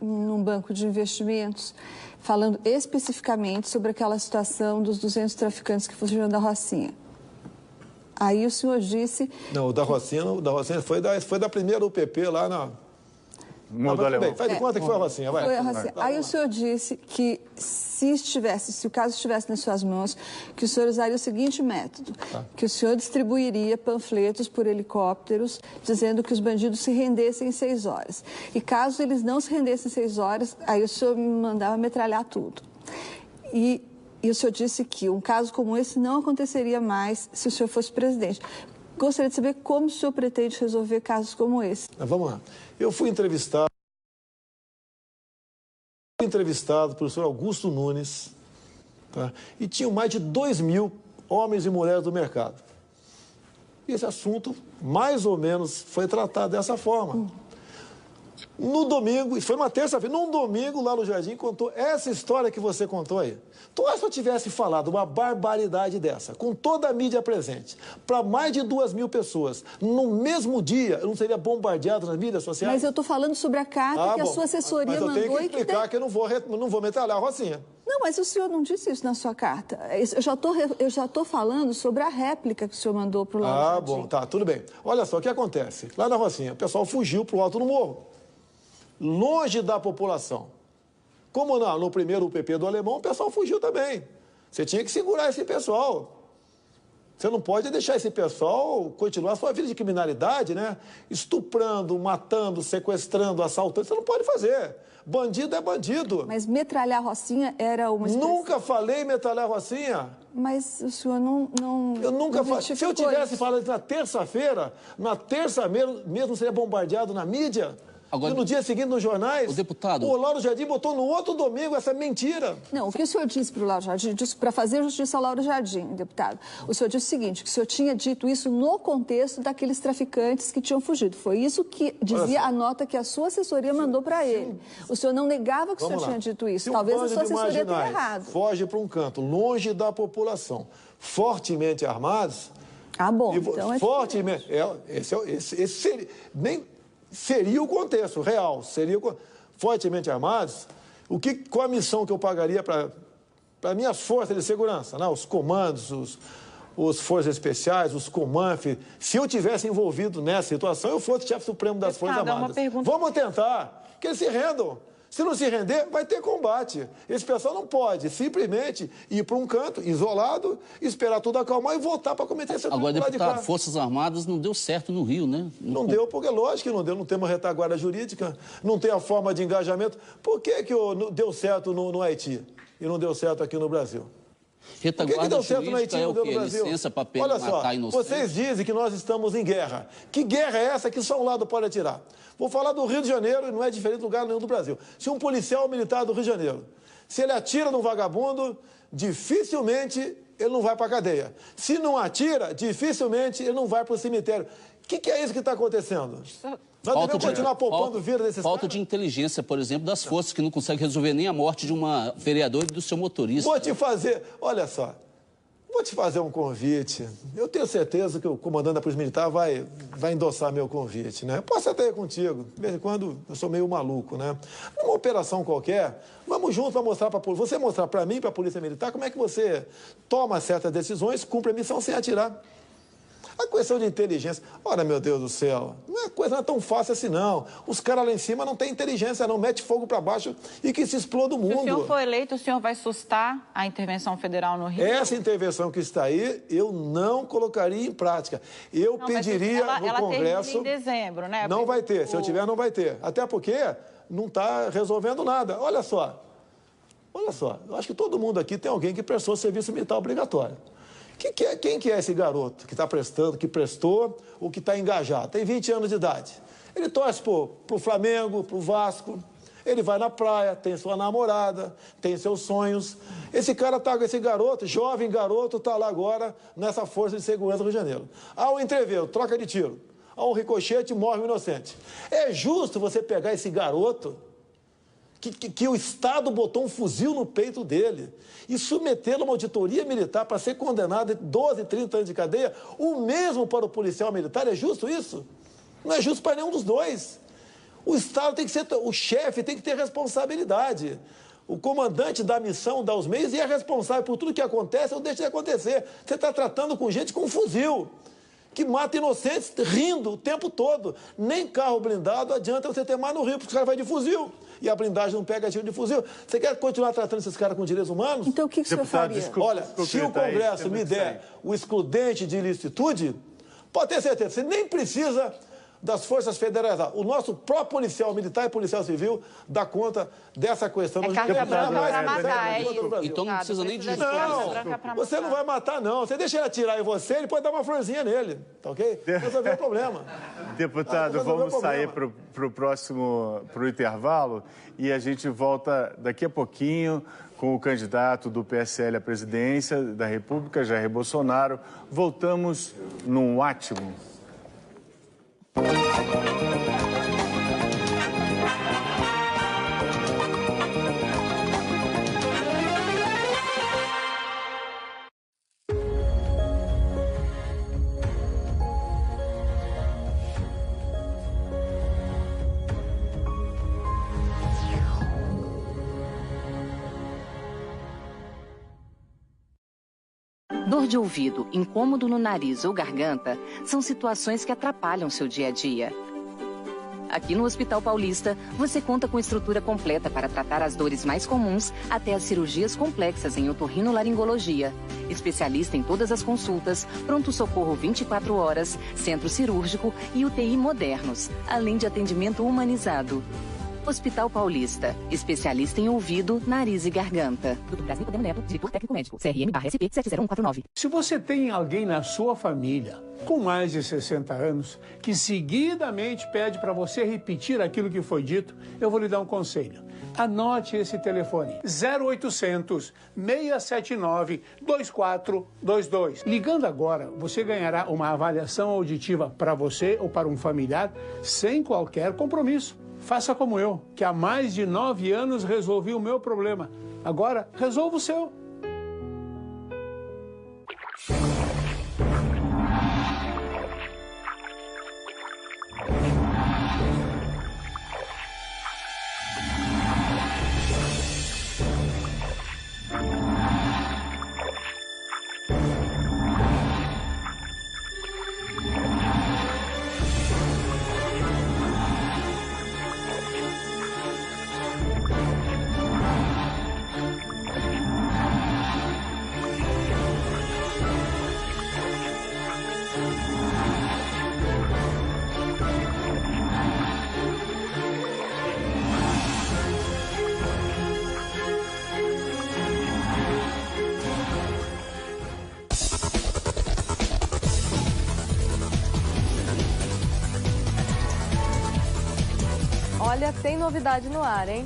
num banco de investimentos, falando especificamente sobre aquela situação dos 200 traficantes que fugiram da Rocinha. Aí o senhor disse... Não, o da Rocinha foi da primeira UPP lá na... Faz de conta que foi a Rocinha, vai. Foi a Rocinha. Aí o senhor disse que se o caso estivesse nas suas mãos, que o senhor usaria o seguinte método, que o senhor distribuiria panfletos por helicópteros, dizendo que os bandidos se rendessem em 6 horas. E caso eles não se rendessem em 6 horas, aí o senhor me mandava metralhar tudo. E o senhor disse que um caso como esse não aconteceria mais se o senhor fosse presidente. Gostaria de saber como o senhor pretende resolver casos como esse. Vamos lá. Eu fui entrevistado pelo professor Augusto Nunes, tá? E tinham mais de 2.000 homens e mulheres do mercado. E esse assunto, mais ou menos, foi tratado dessa forma. No domingo, e foi uma terça-feira, num domingo lá no Jardim, contou essa história que você contou aí. Então, se eu tivesse falado uma barbaridade dessa, com toda a mídia presente, para mais de 2.000 pessoas, no mesmo dia, eu não seria bombardeado nas mídias sociais? Mas eu estou falando sobre a carta que a sua assessoria mandou. Mas eu tenho que explicar que eu não vou metralhar a Rocinha. Não, mas o senhor não disse isso na sua carta. Eu já estou falando sobre a réplica que o senhor mandou para o Jardim. Bom, tá, tudo bem. Olha só, o que acontece? Lá na Rocinha, o pessoal fugiu para o alto do morro, longe da população. Como no primeiro UPP do Alemão, o pessoal fugiu também. Você tinha que segurar esse pessoal. Você não pode deixar esse pessoal continuar a sua vida de criminalidade, né? Estuprando, matando, sequestrando, assaltando. Você não pode fazer. Bandido é bandido. Mas metralhar a Rocinha era uma expressão... Nunca falei metralhar a Rocinha. Mas o senhor não eu nunca falei. Se eu tivesse falado na terça-feira, mesmo seria bombardeado na mídia. Agora, e no dia seguinte, nos jornais, o Lauro Jardim botou no outro domingo essa mentira. Não, o que o senhor disse para o Lauro Jardim, disse para fazer justiça ao Lauro Jardim, deputado. O senhor disse o seguinte, que o senhor tinha dito isso no contexto daqueles traficantes que tinham fugido. Foi isso que dizia a nota que a sua assessoria mandou para ele. O senhor não negava que o senhor tinha dito isso. Talvez a sua assessoria tenha errado. Foge para um canto, longe da população, fortemente armados. Ah, bom, então... Fortemente... Esse seria... Seria o contexto real, fortemente armados. Qual a missão que eu pagaria para minhas forças de segurança? Não, os comandos, os forças especiais, os Comanf. Se eu tivesse envolvido nessa situação, eu fosse chefe supremo das Forças Armadas. Vamos tentar que eles se rendam. Se não se render, vai ter combate. Esse pessoal não pode simplesmente ir para um canto, isolado, esperar tudo acalmar e voltar para cometer esse crime. Agora, deputado, Forças Armadas não deu certo no Rio, né? Não deu, porque lógico que não deu. Não tem uma retaguarda jurídica, não tem a forma de engajamento. Por que deu certo no Haiti e não deu certo aqui no Brasil? Retaguarda deu certo no Haiti e não deu no Brasil? Licença para Olha matar inocentes. Vocês dizem que nós estamos em guerra. Que guerra é essa que só um lado pode atirar? Vou falar do Rio de Janeiro e não é diferente de lugar nenhum do Brasil. Se um policial militar do Rio de Janeiro, se ele atira num vagabundo, dificilmente ele não vai para a cadeia. Se não atira, dificilmente ele não vai para o cemitério. O que é isso que está acontecendo? Nós devemos continuar poupando vida desses Falta de inteligência, por exemplo, das forças que não conseguem resolver nem a morte de uma vereadora e do seu motorista. Vou te fazer, olha só, vou te fazer um convite. Eu tenho certeza que o comandante da Polícia Militar vai endossar meu convite, né? Eu posso até ir contigo, de vez em quando eu sou meio maluco, né? Numa operação qualquer, vamos juntos para mostrar para a polícia, você mostrar para mim, para a Polícia Militar, como é que você toma certas decisões, cumpre a missão sem atirar. A questão de inteligência, olha, meu Deus do céu, a coisa não é tão fácil assim, não. Os caras lá em cima não têm inteligência, não. Mete fogo para baixo e que se exploda o mundo. Se o senhor for eleito, o senhor vai sustar a intervenção federal no Rio? Essa intervenção que está aí, eu não colocaria em prática. Eu pediria no Congresso... Ela termina em dezembro, né? Não vai ter. Se eu tiver, não vai ter. Até porque não está resolvendo nada. Olha só. Eu acho que todo mundo aqui tem alguém que prestou serviço militar obrigatório. Quem que é esse garoto que está prestando, que prestou ou que está engajado? Tem 20 anos de idade. Ele torce para o Flamengo, para o Vasco. Ele vai na praia, tem sua namorada, tem seus sonhos. Esse cara está com esse garoto, jovem garoto, está lá agora nessa força de segurança do Rio de Janeiro. Há um entreveiro, troca de tiro. Há um ricochete, morre um inocente. É justo você pegar esse garoto que o Estado botou um fuzil no peito dele e submetê-lo a uma auditoria militar para ser condenado a 12, 30 anos de cadeia, o mesmo para o policial militar? É justo isso? Não é justo para nenhum dos dois. O Estado tem que ser, o chefe tem que ter responsabilidade. O comandante da missão dá os meios e é responsável por tudo que acontece ou deixa de acontecer. Você está tratando com gente com fuzil, que mata inocentes rindo o tempo todo. Nem carro blindado adianta você ter mais no Rio, porque o cara vai de fuzil. E a blindagem não pega tiro de fuzil. Você quer continuar tratando esses caras com direitos humanos? Então o que o senhor faria? Olha, se o Congresso me der o excludente de ilicitude, pode ter certeza, você nem precisa das forças federais lá. O nosso próprio policial militar e policial civil dá conta dessa questão. É carta branca para matar, é isso. Então não precisa nem de... Não, você não vai matar, não. Você deixa ele atirar em você, ele pode dar uma florzinha nele, tá ok? Resolver o problema. Deputado, vamos sair para o intervalo e a gente volta daqui a pouquinho com o candidato do PSL à presidência da República, Jair Bolsonaro. Voltamos num átimo. Dor de ouvido, incômodo no nariz ou garganta são situações que atrapalham seu dia a dia. Aqui no Hospital Paulista, você conta com estrutura completa para tratar as dores mais comuns até as cirurgias complexas em otorrinolaringologia. Especialista em todas as consultas, pronto-socorro 24 horas, centro cirúrgico e UTI modernos, além de atendimento humanizado. Hospital Paulista, especialista em ouvido, nariz e garganta. Dr. Brasil Podemos Neto, diretor técnico médico, CRM/SP 70149. Se você tem alguém na sua família com mais de 60 anos que seguidamente pede para você repetir aquilo que foi dito, eu vou lhe dar um conselho. Anote esse telefone, 0800 679 2422. Ligando agora, você ganhará uma avaliação auditiva para você ou para um familiar sem qualquer compromisso. Faça como eu, que há mais de 9 anos resolvi o meu problema. Agora, resolva o seu. Olha, tem novidade no ar, hein?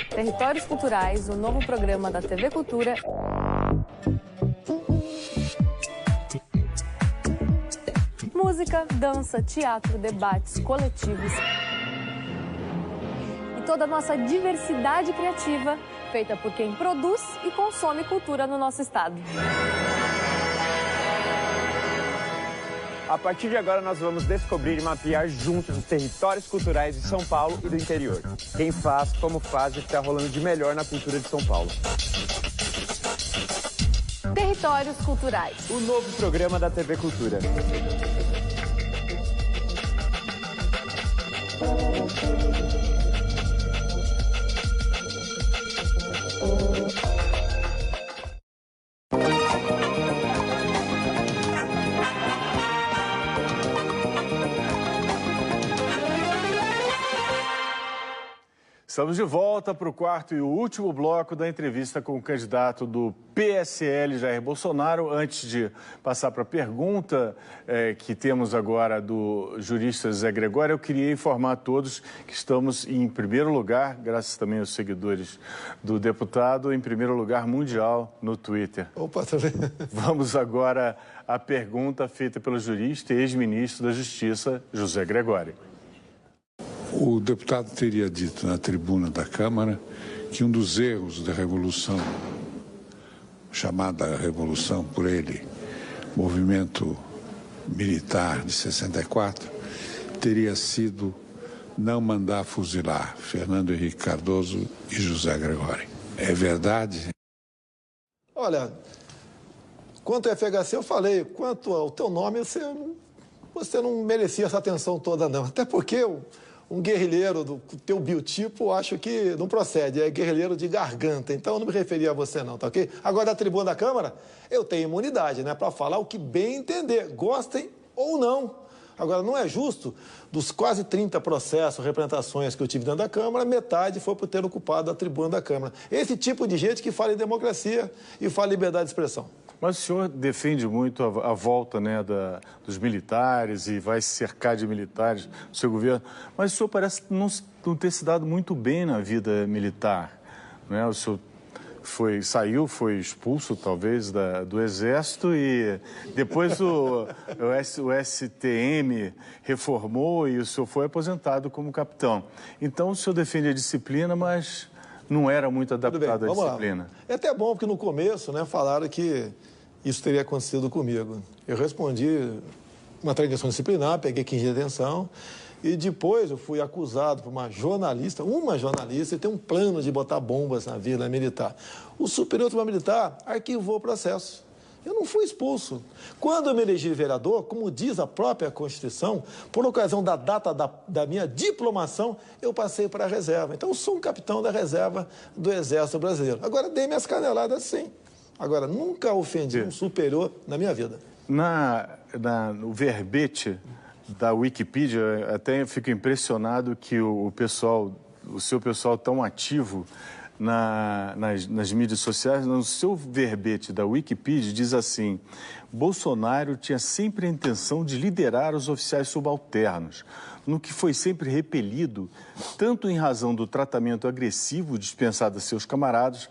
Territórios Culturais, o novo programa da TV Cultura. Música, dança, teatro, debates, coletivos. E toda a nossa diversidade criativa, feita por quem produz e consome cultura no nosso estado. A partir de agora, nós vamos descobrir e mapear juntos os territórios culturais de São Paulo e do interior. Quem faz, como faz e o que está rolando de melhor na cultura de São Paulo. Territórios Culturais. O novo programa da TV Cultura. Estamos de volta para o quarto e último bloco da entrevista com o candidato do PSL, Jair Bolsonaro. Antes de passar para a pergunta que temos agora do jurista José Gregório, eu queria informar a todos que estamos em primeiro lugar, graças também aos seguidores do deputado, em primeiro lugar mundial no Twitter. Opa, tá vendo? Vamos agora à pergunta feita pelo jurista e ex-ministro da Justiça, José Gregório. O deputado teria dito na tribuna da Câmara que um dos erros da Revolução, chamada Revolução por ele, movimento militar de 64, teria sido não mandar fuzilar Fernando Henrique Cardoso e José Gregório. É verdade? Olha, quanto ao FHC eu falei, quanto ao teu nome você não merecia essa atenção toda não, até porque um guerrilheiro do teu biotipo, acho que não procede, é guerrilheiro de garganta, então eu não me referia a você não, tá ok? Agora, da tribuna da Câmara, eu tenho imunidade, né, para falar o que bem entender, gostem ou não. Agora, não é justo, dos quase 30 processos, representações que eu tive dentro da Câmara, metade foi por ter ocupado a tribuna da Câmara. Esse tipo de gente que fala em democracia e fala em liberdade de expressão. Mas o senhor defende muito a volta, né, dos militares e vai se cercar de militares no seu governo, mas o senhor parece não ter se dado muito bem na vida militar, né? O senhor foi expulso, talvez, do Exército e depois o STM reformou e o senhor foi aposentado como capitão. Então, o senhor defende a disciplina, mas não era muito adaptado à disciplina. Lá. É até bom, porque no começo, né, falaram que isso teria acontecido comigo. Eu respondi uma tradição disciplinar, peguei 15 de detenção e depois eu fui acusado por uma jornalista, e tem um plano de botar bombas na Vila Militar. O Superior Tribunal Militar arquivou o processo. Eu não fui expulso. Quando eu me elegi vereador, como diz a própria Constituição, por ocasião da data da minha diplomação, eu passei para a reserva. Então, eu sou um capitão da reserva do Exército Brasileiro. Agora, dei minhas caneladas, sim. Agora, nunca ofendi um superior na minha vida. No verbete da Wikipedia, até fico impressionado que o seu pessoal tão ativo nas mídias sociais, no seu verbete da Wikipedia, diz assim: Bolsonaro tinha sempre a intenção de liderar os oficiais subalternos, no que foi sempre repelido, tanto em razão do tratamento agressivo dispensado a seus camaradas,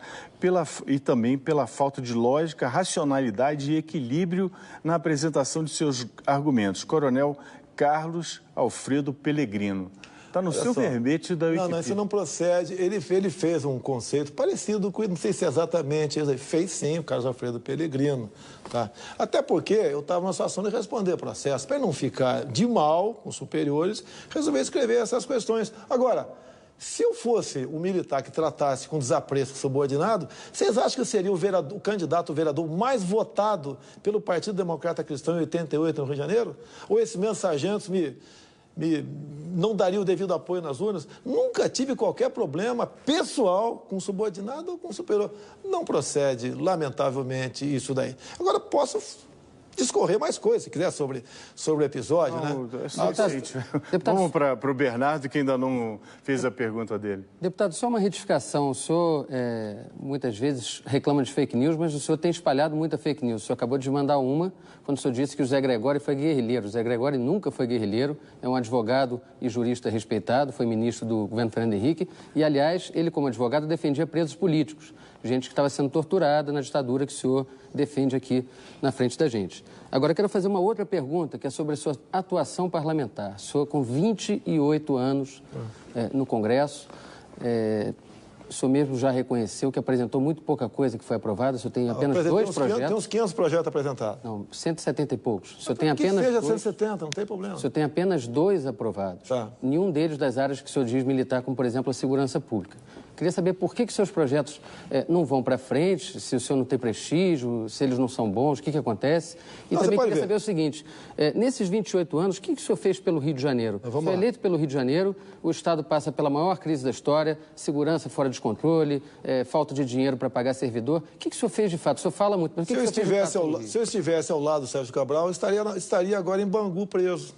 e também pela falta de lógica, racionalidade e equilíbrio na apresentação de seus argumentos. Coronel Carlos Alfredo Pellegrino. Está no seu verbete da Wikipedia. Não, isso não procede. Ele fez um conceito parecido com, não sei se exatamente, ele fez sim, o Carlos Alfredo Pellegrino. Tá? Até porque eu estava numa situação de responder processo. Para não ficar de mal com os superiores, resolvi escrever essas questões. Agora, se eu fosse um militar que tratasse com desapreço subordinado, vocês acham que eu seria o candidato vereador mais votado pelo Partido Democrata Cristão em 88 no Rio de Janeiro? Ou esses meus sargentos não daria o devido apoio nas urnas? Nunca tive qualquer problema pessoal com subordinado ou com superior. Não procede, lamentavelmente, isso daí. Agora, posso discorrer mais coisas, se quiser, sobre o episódio, né? Vamos para o Bernardo, que ainda não fez a pergunta dele. Deputado, só uma retificação. O senhor muitas vezes reclama de fake news, mas o senhor tem espalhado muita fake news. O senhor acabou de mandar uma, quando o senhor disse que o Zé Gregório foi guerrilheiro. O Zé Gregório nunca foi guerrilheiro, é um advogado e jurista respeitado, foi ministro do governo Fernando Henrique e, aliás, ele, como advogado, defendia presos políticos, gente que estava sendo torturada na ditadura que o senhor defende aqui na frente da gente. Agora, eu quero fazer uma outra pergunta, que é sobre a sua atuação parlamentar. O senhor, com 28 anos no Congresso, o senhor mesmo já reconheceu que apresentou muito pouca coisa que foi aprovada. O senhor tem apenas 2 projetos. Tem uns 500 projetos apresentados. Não, 170 e poucos. O senhor tem que apenas seja 170, não tem problema. O senhor tem apenas 2 aprovados. Tá. Nenhum deles das áreas que o senhor diz militar, como, por exemplo, a segurança pública. Queria saber por que seus projetos não vão para frente, se o senhor não tem prestígio, se eles não são bons, o que acontece. E também queria saber o seguinte, nesses 28 anos, o que o senhor fez pelo Rio de Janeiro? O senhor foi eleito pelo Rio de Janeiro, o Estado passa pela maior crise da história, segurança fora de controle, falta de dinheiro para pagar servidor. O que o senhor fez de fato? O senhor fala muito, mas o que o senhor fez de fato? Se eu estivesse ao lado do Sérgio Cabral, eu estaria agora em Bangu preso.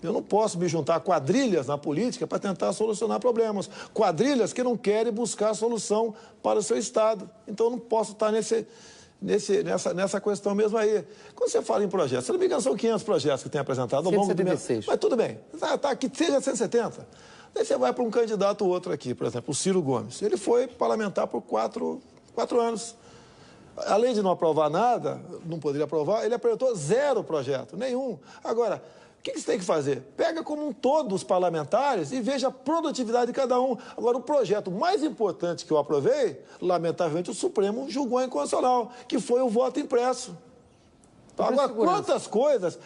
Eu não posso me juntar a quadrilhas na política para tentar solucionar problemas. Quadrilhas que não querem buscar solução para o seu Estado. Então, eu não posso estar nessa questão mesmo aí. Quando você fala em projetos, se não me engano, são 500 projetos que tem apresentado ao longo do mês. Mas tudo bem, tá aqui, seja 170. Daí você vai para um candidato ou outro aqui, por exemplo, o Ciro Gomes. Ele foi parlamentar por 4 anos. Além de não aprovar nada, não poderia aprovar, ele apresentou 0 projeto, nenhum. Agora, o que você tem que fazer? Pega como um todo os parlamentares e veja a produtividade de cada um. Agora, o projeto mais importante que eu aprovei, lamentavelmente, o Supremo julgou inconstitucional, que foi o voto impresso. Agora, quantas coisas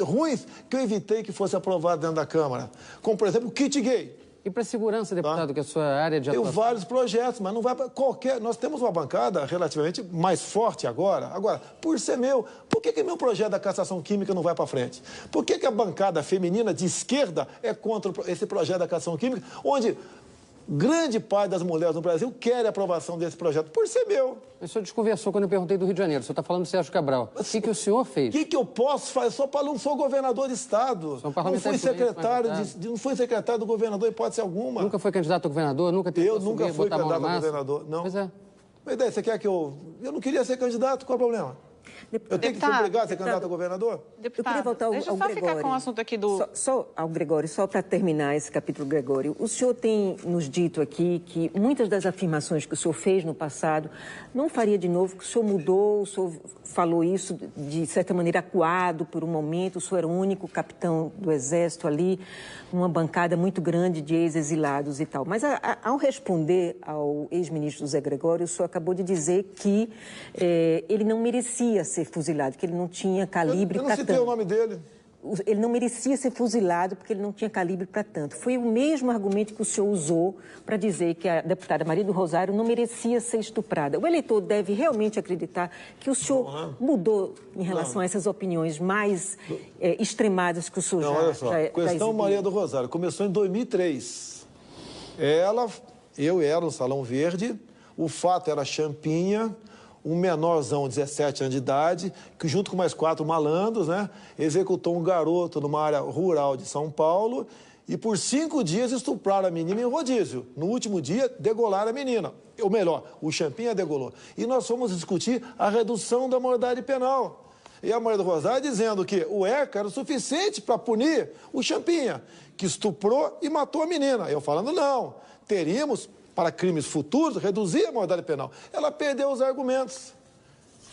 ruins que eu evitei que fosse aprovado dentro da Câmara? Como, por exemplo, o kit gay. E para a segurança, deputado, que é a sua área de atuação? Tem vários projetos, mas não vai para qualquer... Nós temos uma bancada relativamente mais forte agora. Agora, por ser meu, por que meu projeto da cassação química não vai para frente? Por que a bancada feminina de esquerda é contra esse projeto da cassação química, onde grande parte das mulheres no Brasil querem a aprovação desse projeto? Por ser meu. Mas o senhor desconversou quando eu perguntei do Rio de Janeiro. O senhor está falando do Sérgio Cabral. O que o senhor fez? O que eu posso fazer? Não sou governador de Estado. Não fui secretário do governador, hipótese alguma. Nunca foi candidato a governador? Nunca teve Eu nunca fui candidato a governador, não. Pois é. Mas daí, você quer que eu não queria ser candidato, qual é o problema? Eu tenho que ser obrigado a ser candidato a governador? Deputado, eu queria voltar ao deixa eu só Gregório. Ficar com o assunto aqui do... Só ao Gregório, só para terminar esse capítulo, Gregório. O senhor tem nos dito aqui que muitas das afirmações que o senhor fez no passado não faria de novo, que o senhor mudou, o senhor falou isso de certa maneira acuado por um momento, o senhor era o único capitão do Exército ali, numa bancada muito grande de ex-exilados e tal. Mas ao responder ao ex-ministro Zé Gregório, o senhor acabou de dizer que ele não merecia ser fuzilado, que ele não tinha calibre... Eu não citei o nome dele. ele não merecia ser fuzilado porque ele não tinha calibre para tanto. Foi o mesmo argumento que o senhor usou para dizer que a deputada Maria do Rosário não merecia ser estuprada. O eleitor deve realmente acreditar que o senhor mudou em relação a essas opiniões mais extremadas que o senhor olha só, já questão Maria do Rosário começou em 2003. Eu era no Salão Verde, o fato era Champinha, um menorzão, 17 anos de idade, que junto com mais 4 malandros, né, executou um garoto numa área rural de São Paulo e por 5 dias estupraram a menina em rodízio. No último dia, degolaram a menina. Ou melhor, o Champinha degolou. E nós fomos discutir a redução da maioridade penal. E a Maria do Rosário dizendo que o ECA era o suficiente para punir o Champinha, que estuprou e matou a menina. Eu falando, não, teríamos, para crimes futuros, reduzir a maioridade penal. Ela perdeu os argumentos.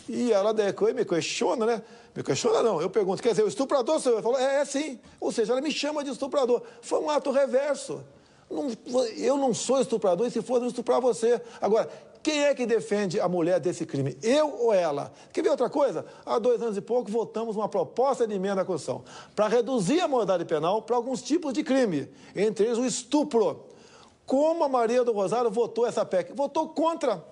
E ela me questiona, né? Me questiona não, eu pergunto, quer dizer, o estuprador sou eu? Ela falou, sim. Ou seja, ela me chama de estuprador. Foi um ato reverso. Eu não sou estuprador e se for, eu estuprar você. Agora, quem é que defende a mulher desse crime? Eu ou ela? Quer ver outra coisa? Há 2 anos e pouco votamos uma proposta de emenda à Constituição para reduzir a maioridade penal para alguns tipos de crime, entre eles o estupro. Como a Maria do Rosário votou essa PEC? Votou contra.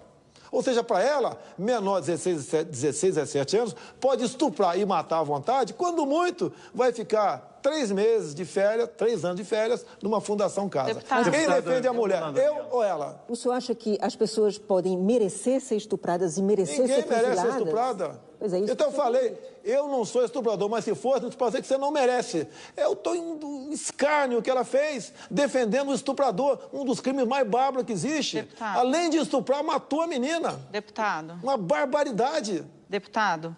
Ou seja, para ela, menor de 16, 17 anos, pode estuprar e matar à vontade, quando muito, vai ficar 3 meses de férias, 3 anos de férias, numa fundação casa. Deputado, quem defende a mulher? Eu ou ela? O senhor acha que as pessoas podem merecer ser estupradas e merecer ser fuziladas? Ninguém merece ser estuprada. Pois é, isso então eu falei, eu não sou estuprador, mas se fosse, para dizer que você não merece. Eu estou em escárnio que ela fez, defendendo o estuprador, um dos crimes mais bárbaros que existe. Deputado. Além de estuprar, matou a menina. Deputado. Uma barbaridade. Deputado,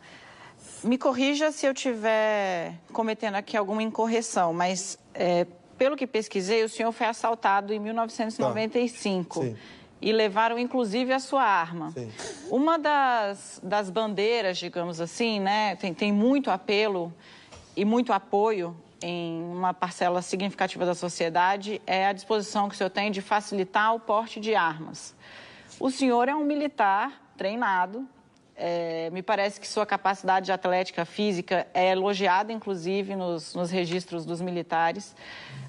me corrija se eu estiver cometendo aqui alguma incorreção, mas pelo que pesquisei, o senhor foi assaltado em 1995. Sim. E levaram, inclusive, a sua arma. Sim. Uma das bandeiras, digamos assim, né, tem muito apelo e muito apoio em uma parcela significativa da sociedade, é a disposição que o senhor tem de facilitar o porte de armas. O senhor é um militar treinado, me parece que sua capacidade atlética física é elogiada, inclusive, nos registros dos militares.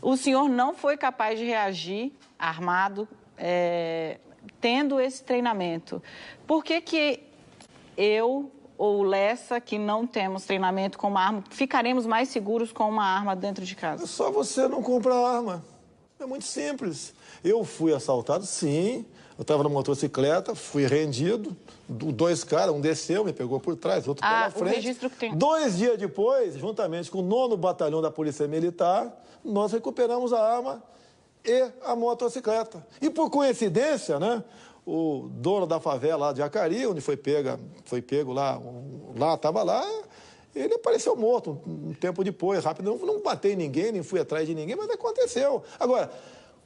O senhor não foi capaz de reagir armado, tendo esse treinamento. Por que eu ou Lessa, que não temos treinamento com uma arma, ficaremos mais seguros com uma arma dentro de casa? É só você não comprar arma. É muito simples. Eu fui assaltado, sim. Eu estava na motocicleta, fui rendido. 2 caras, um desceu, me pegou por trás, outro pela frente. O registro que tem... 2 dias depois, juntamente com o 9º Batalhão da Polícia Militar, nós recuperamos a arma e a motocicleta. E por coincidência, né, o dono da favela lá de Acari, onde foi pego lá, estava lá, ele apareceu morto um tempo depois, rápido. Não matei ninguém, nem fui atrás de ninguém, mas aconteceu. Agora,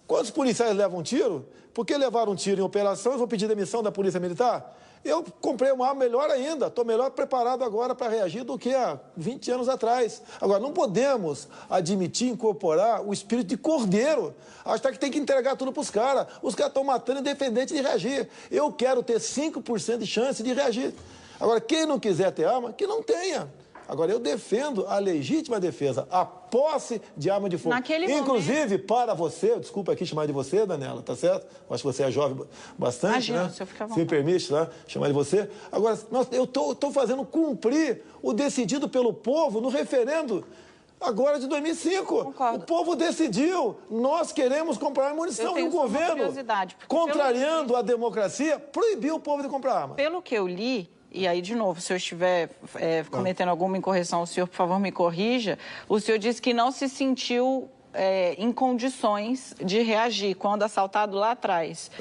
quantos policiais levam tiro? Por que levaram um tiro em operação? Eles vão pedir demissão da Polícia Militar? Eu comprei uma arma melhor ainda, estou melhor preparado agora para reagir do que há 20 anos atrás. Agora, não podemos admitir, incorporar o espírito de cordeiro, achar que tem que entregar tudo para os caras. Os caras estão matando independente de reagir. Eu quero ter 5% de chance de reagir. Agora, quem não quiser ter arma, que não tenha. Agora, eu defendo a legítima defesa, a posse de arma de fogo. Inclusive, para você, desculpa aqui chamar de você, Daniela, tá certo? Acho que você é jovem bastante, imagina, né? Se eu ficar se me permite, né? Chamar de você. Agora, eu estou fazendo cumprir o decidido pelo povo no referendo agora de 2005. Concordo. O povo decidiu. Nós queremos comprar munição e o governo, contrariando a democracia, proibiu o povo de comprar arma. Pelo que eu li, e aí, de novo, se eu estiver cometendo alguma incorreção, o senhor, por favor, me corrija. O senhor disse que não se sentiu em condições de reagir quando assaltado lá atrás.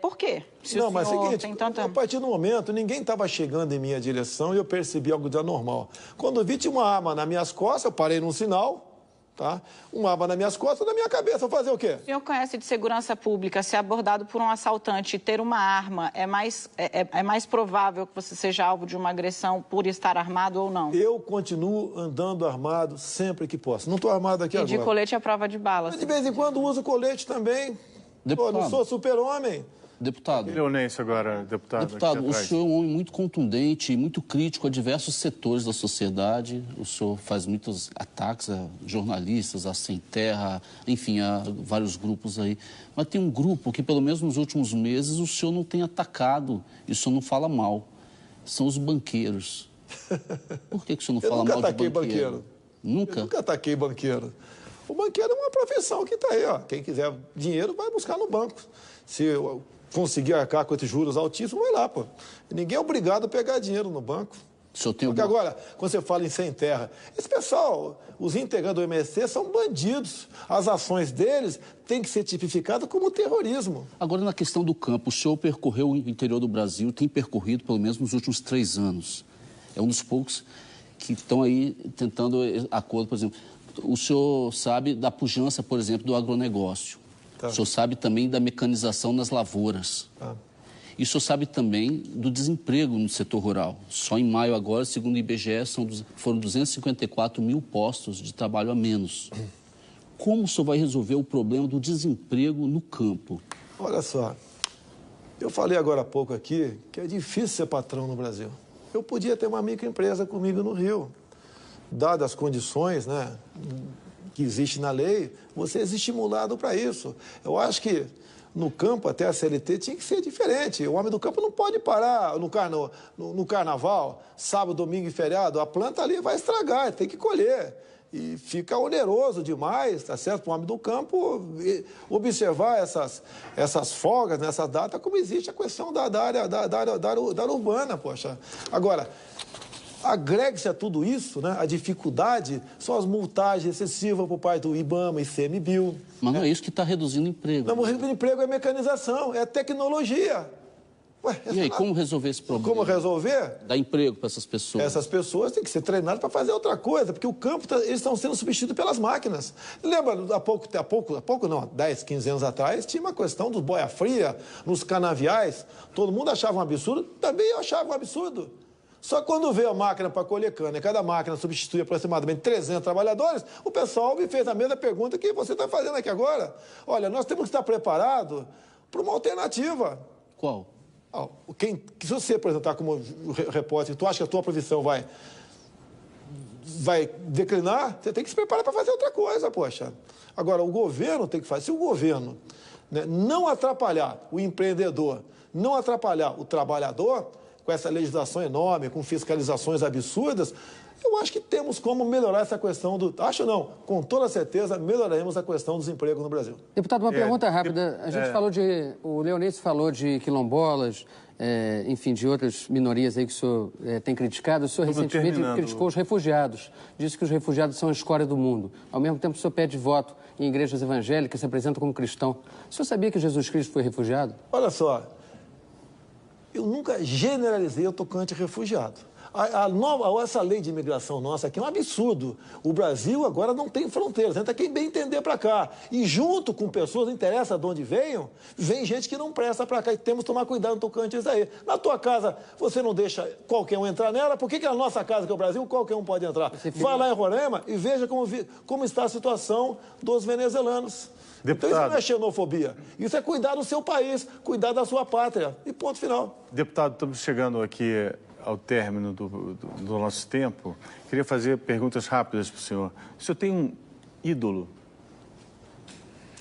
Por quê? Mas é o seguinte, a partir do momento, ninguém estava chegando em minha direção e eu percebi algo de anormal. Quando eu vi, tinha uma arma nas minhas costas, eu parei num sinal... Tá? Uma arma nas minhas costas, na minha cabeça, vou fazer o quê? O senhor conhece de segurança pública, ser abordado por um assaltante e ter uma arma, é mais provável que você seja alvo de uma agressão por estar armado ou não? Eu continuo andando armado sempre que posso. Não estou armado aqui agora. E de colete à prova de bala. De vez em quando uso colete também. Pô, não sou super-homem. Deputado. Leonêncio agora, deputado. Deputado, o senhor é um homem muito contundente e muito crítico a diversos setores da sociedade. O senhor faz muitos ataques a jornalistas, a Sem Terra, enfim, a vários grupos aí. Mas tem um grupo que, pelo menos nos últimos meses, o senhor não tem atacado e o senhor não fala mal. São os banqueiros. Por que o senhor não fala mal de banqueiro? Nunca? Eu nunca ataquei banqueiro. O banqueiro é uma profissão que está aí, ó. Quem quiser dinheiro vai buscar no banco. Se eu conseguir arcar com esses juros altíssimos, vai lá, pô. E ninguém é obrigado a pegar dinheiro no banco. Porque agora, quando você fala em Sem Terra, esse pessoal, os integrantes do MST são bandidos. As ações deles têm que ser tipificadas como terrorismo. Agora, na questão do campo, o senhor percorreu o interior do Brasil, tem percorrido pelo menos nos últimos 3 anos. É um dos poucos que estão aí tentando acordo, por exemplo. O senhor sabe da pujança, por exemplo, do agronegócio. Tá. O senhor sabe também da mecanização nas lavouras. Tá. E o senhor sabe também do desemprego no setor rural. Só em maio agora, segundo o IBGE, foram 254 mil postos de trabalho a menos. Como o senhor vai resolver o problema do desemprego no campo? Olha só, eu falei agora há pouco aqui que é difícil ser patrão no Brasil. Eu podia ter uma microempresa comigo no Rio. Dadas as condições, né, que existe na lei, você é estimulado para isso. Eu acho que no campo, até a CLT, tinha que ser diferente. O homem do campo não pode parar no carnaval, sábado, domingo e feriado. A planta ali vai estragar, tem que colher. E fica oneroso demais, tá certo? Para o homem do campo observar essas folgas, nessa data, como existe a questão da área urbana, poxa. Agora, agregue-se a tudo isso, né? A dificuldade são as multagens excessivas por parte do IBAMA e ICMBio. Mas não é isso que está reduzindo emprego. Não, reduzindo emprego é mecanização, é tecnologia. Ué, e aí, como resolver esse problema? Como resolver? Dar emprego para essas pessoas. Essas pessoas têm que ser treinadas para fazer outra coisa, porque o campo, eles estão sendo substituídos pelas máquinas. Lembra, há pouco não, 10, 15 anos atrás, tinha uma questão dos boia fria, nos canaviais, todo mundo achava um absurdo, também eu achava um absurdo. Só que quando veio a máquina para colher cana, e cada máquina substitui aproximadamente 300 trabalhadores, o pessoal me fez a mesma pergunta que você está fazendo aqui agora. Olha, nós temos que estar preparados para uma alternativa. Qual? Se você apresentar como repórter, tu acha que a tua profissão vai declinar, você tem que se preparar para fazer outra coisa, poxa. Agora, o governo tem que fazer. Se o governo, né, não atrapalhar o empreendedor, não atrapalhar o trabalhador, com essa legislação enorme, com fiscalizações absurdas, eu acho que temos como melhorar essa questão do... Acho não, com toda certeza, melhoraremos a questão do desemprego no Brasil. Deputado, uma pergunta rápida. A gente falou de... O Leonês falou de quilombolas, enfim, de outras minorias aí que o senhor tem criticado. O senhor recentemente criticou os refugiados. Disse que os refugiados são a escória do mundo. Ao mesmo tempo, o senhor pede voto em igrejas evangélicas, se apresenta como cristão. O senhor sabia que Jesus Cristo foi refugiado? Olha só, eu nunca generalizei o tocante refugiado. Essa lei de imigração nossa aqui é um absurdo. O Brasil agora não tem fronteiras, entra quem bem entender para cá. E junto com pessoas, não interessa de onde venham, vem gente que não presta para cá. E temos que tomar cuidado no tocante isso aí. Na tua casa, você não deixa qualquer um entrar nela, por que na nossa casa, que é o Brasil, qualquer um pode entrar? Vai lá em Roraima e veja como está a situação dos venezuelanos. Deputado. Então isso não é xenofobia. Isso é cuidar do seu país, cuidar da sua pátria. E ponto final. Deputado, estamos chegando aqui ao término do nosso tempo. Queria fazer perguntas rápidas para o senhor. O senhor tem um ídolo?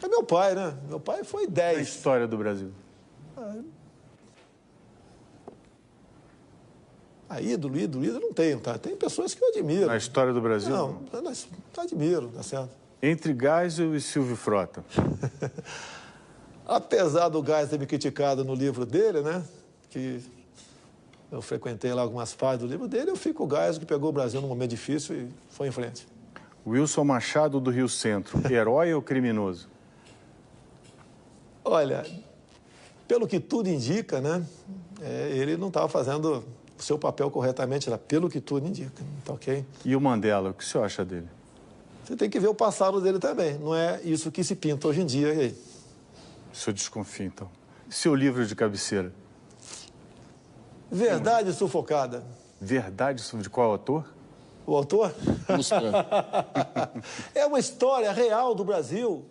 É meu pai, né? Meu pai foi 10. Na história do Brasil. Ídolo não tenho, tá? Tem pessoas que eu admiro. Na história do Brasil? Não, admiro, tá certo. Entre Geisel e Silvio Frota. Apesar do Geisel ter me criticado no livro dele, né? Que eu frequentei lá algumas partes do livro dele, eu fico com o Geisel, que pegou o Brasil num momento difícil e foi em frente. Wilson Machado, do Rio Centro, herói ou criminoso? Olha, pelo que tudo indica, né? Ele não estava fazendo o seu papel corretamente, pelo que tudo indica, tá ok? E o Mandela, o que o senhor acha dele? Você tem que ver o passado dele também, não é isso que se pinta hoje em dia. E aí? O senhor desconfia, então. Seu livro de cabeceira? Verdade Sufocada. Verdade de qual autor? O autor? É uma história real do Brasil.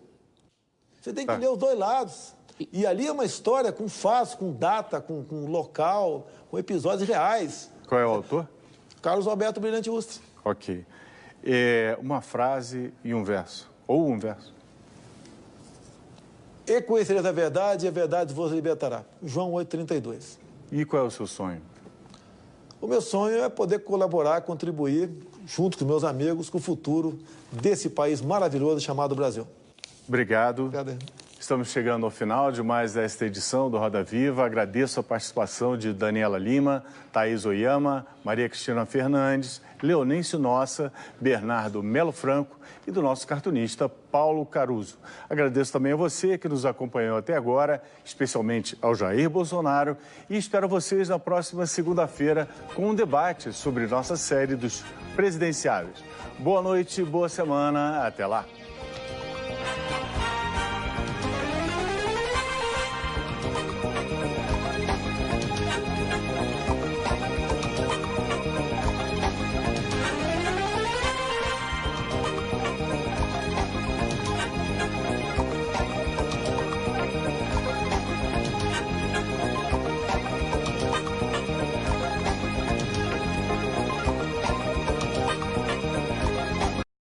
Você tem que ler os dois lados. E ali é uma história com fatos, com data, com local, com episódios reais. Qual é o autor? Carlos Alberto Brilhante Ustra. Ok. Uma frase e um verso. Ou um verso. E conhecereis a verdade, e a verdade vos libertará. João 8,32. E qual é o seu sonho? O meu sonho é poder colaborar, contribuir, junto com meus amigos, com o futuro desse país maravilhoso chamado Brasil. Obrigado. Obrigado. Estamos chegando ao final de mais esta edição do Roda Viva. Agradeço a participação de Daniela Lima, Thaís Oyama, Maria Cristina Fernandes, Leonêncio Nossa, Bernardo Melo Franco e do nosso cartunista Paulo Caruso. Agradeço também a você que nos acompanhou até agora, especialmente ao Jair Bolsonaro, e espero vocês na próxima segunda-feira com um debate sobre nossa série dos presidenciáveis. Boa noite, boa semana, até lá.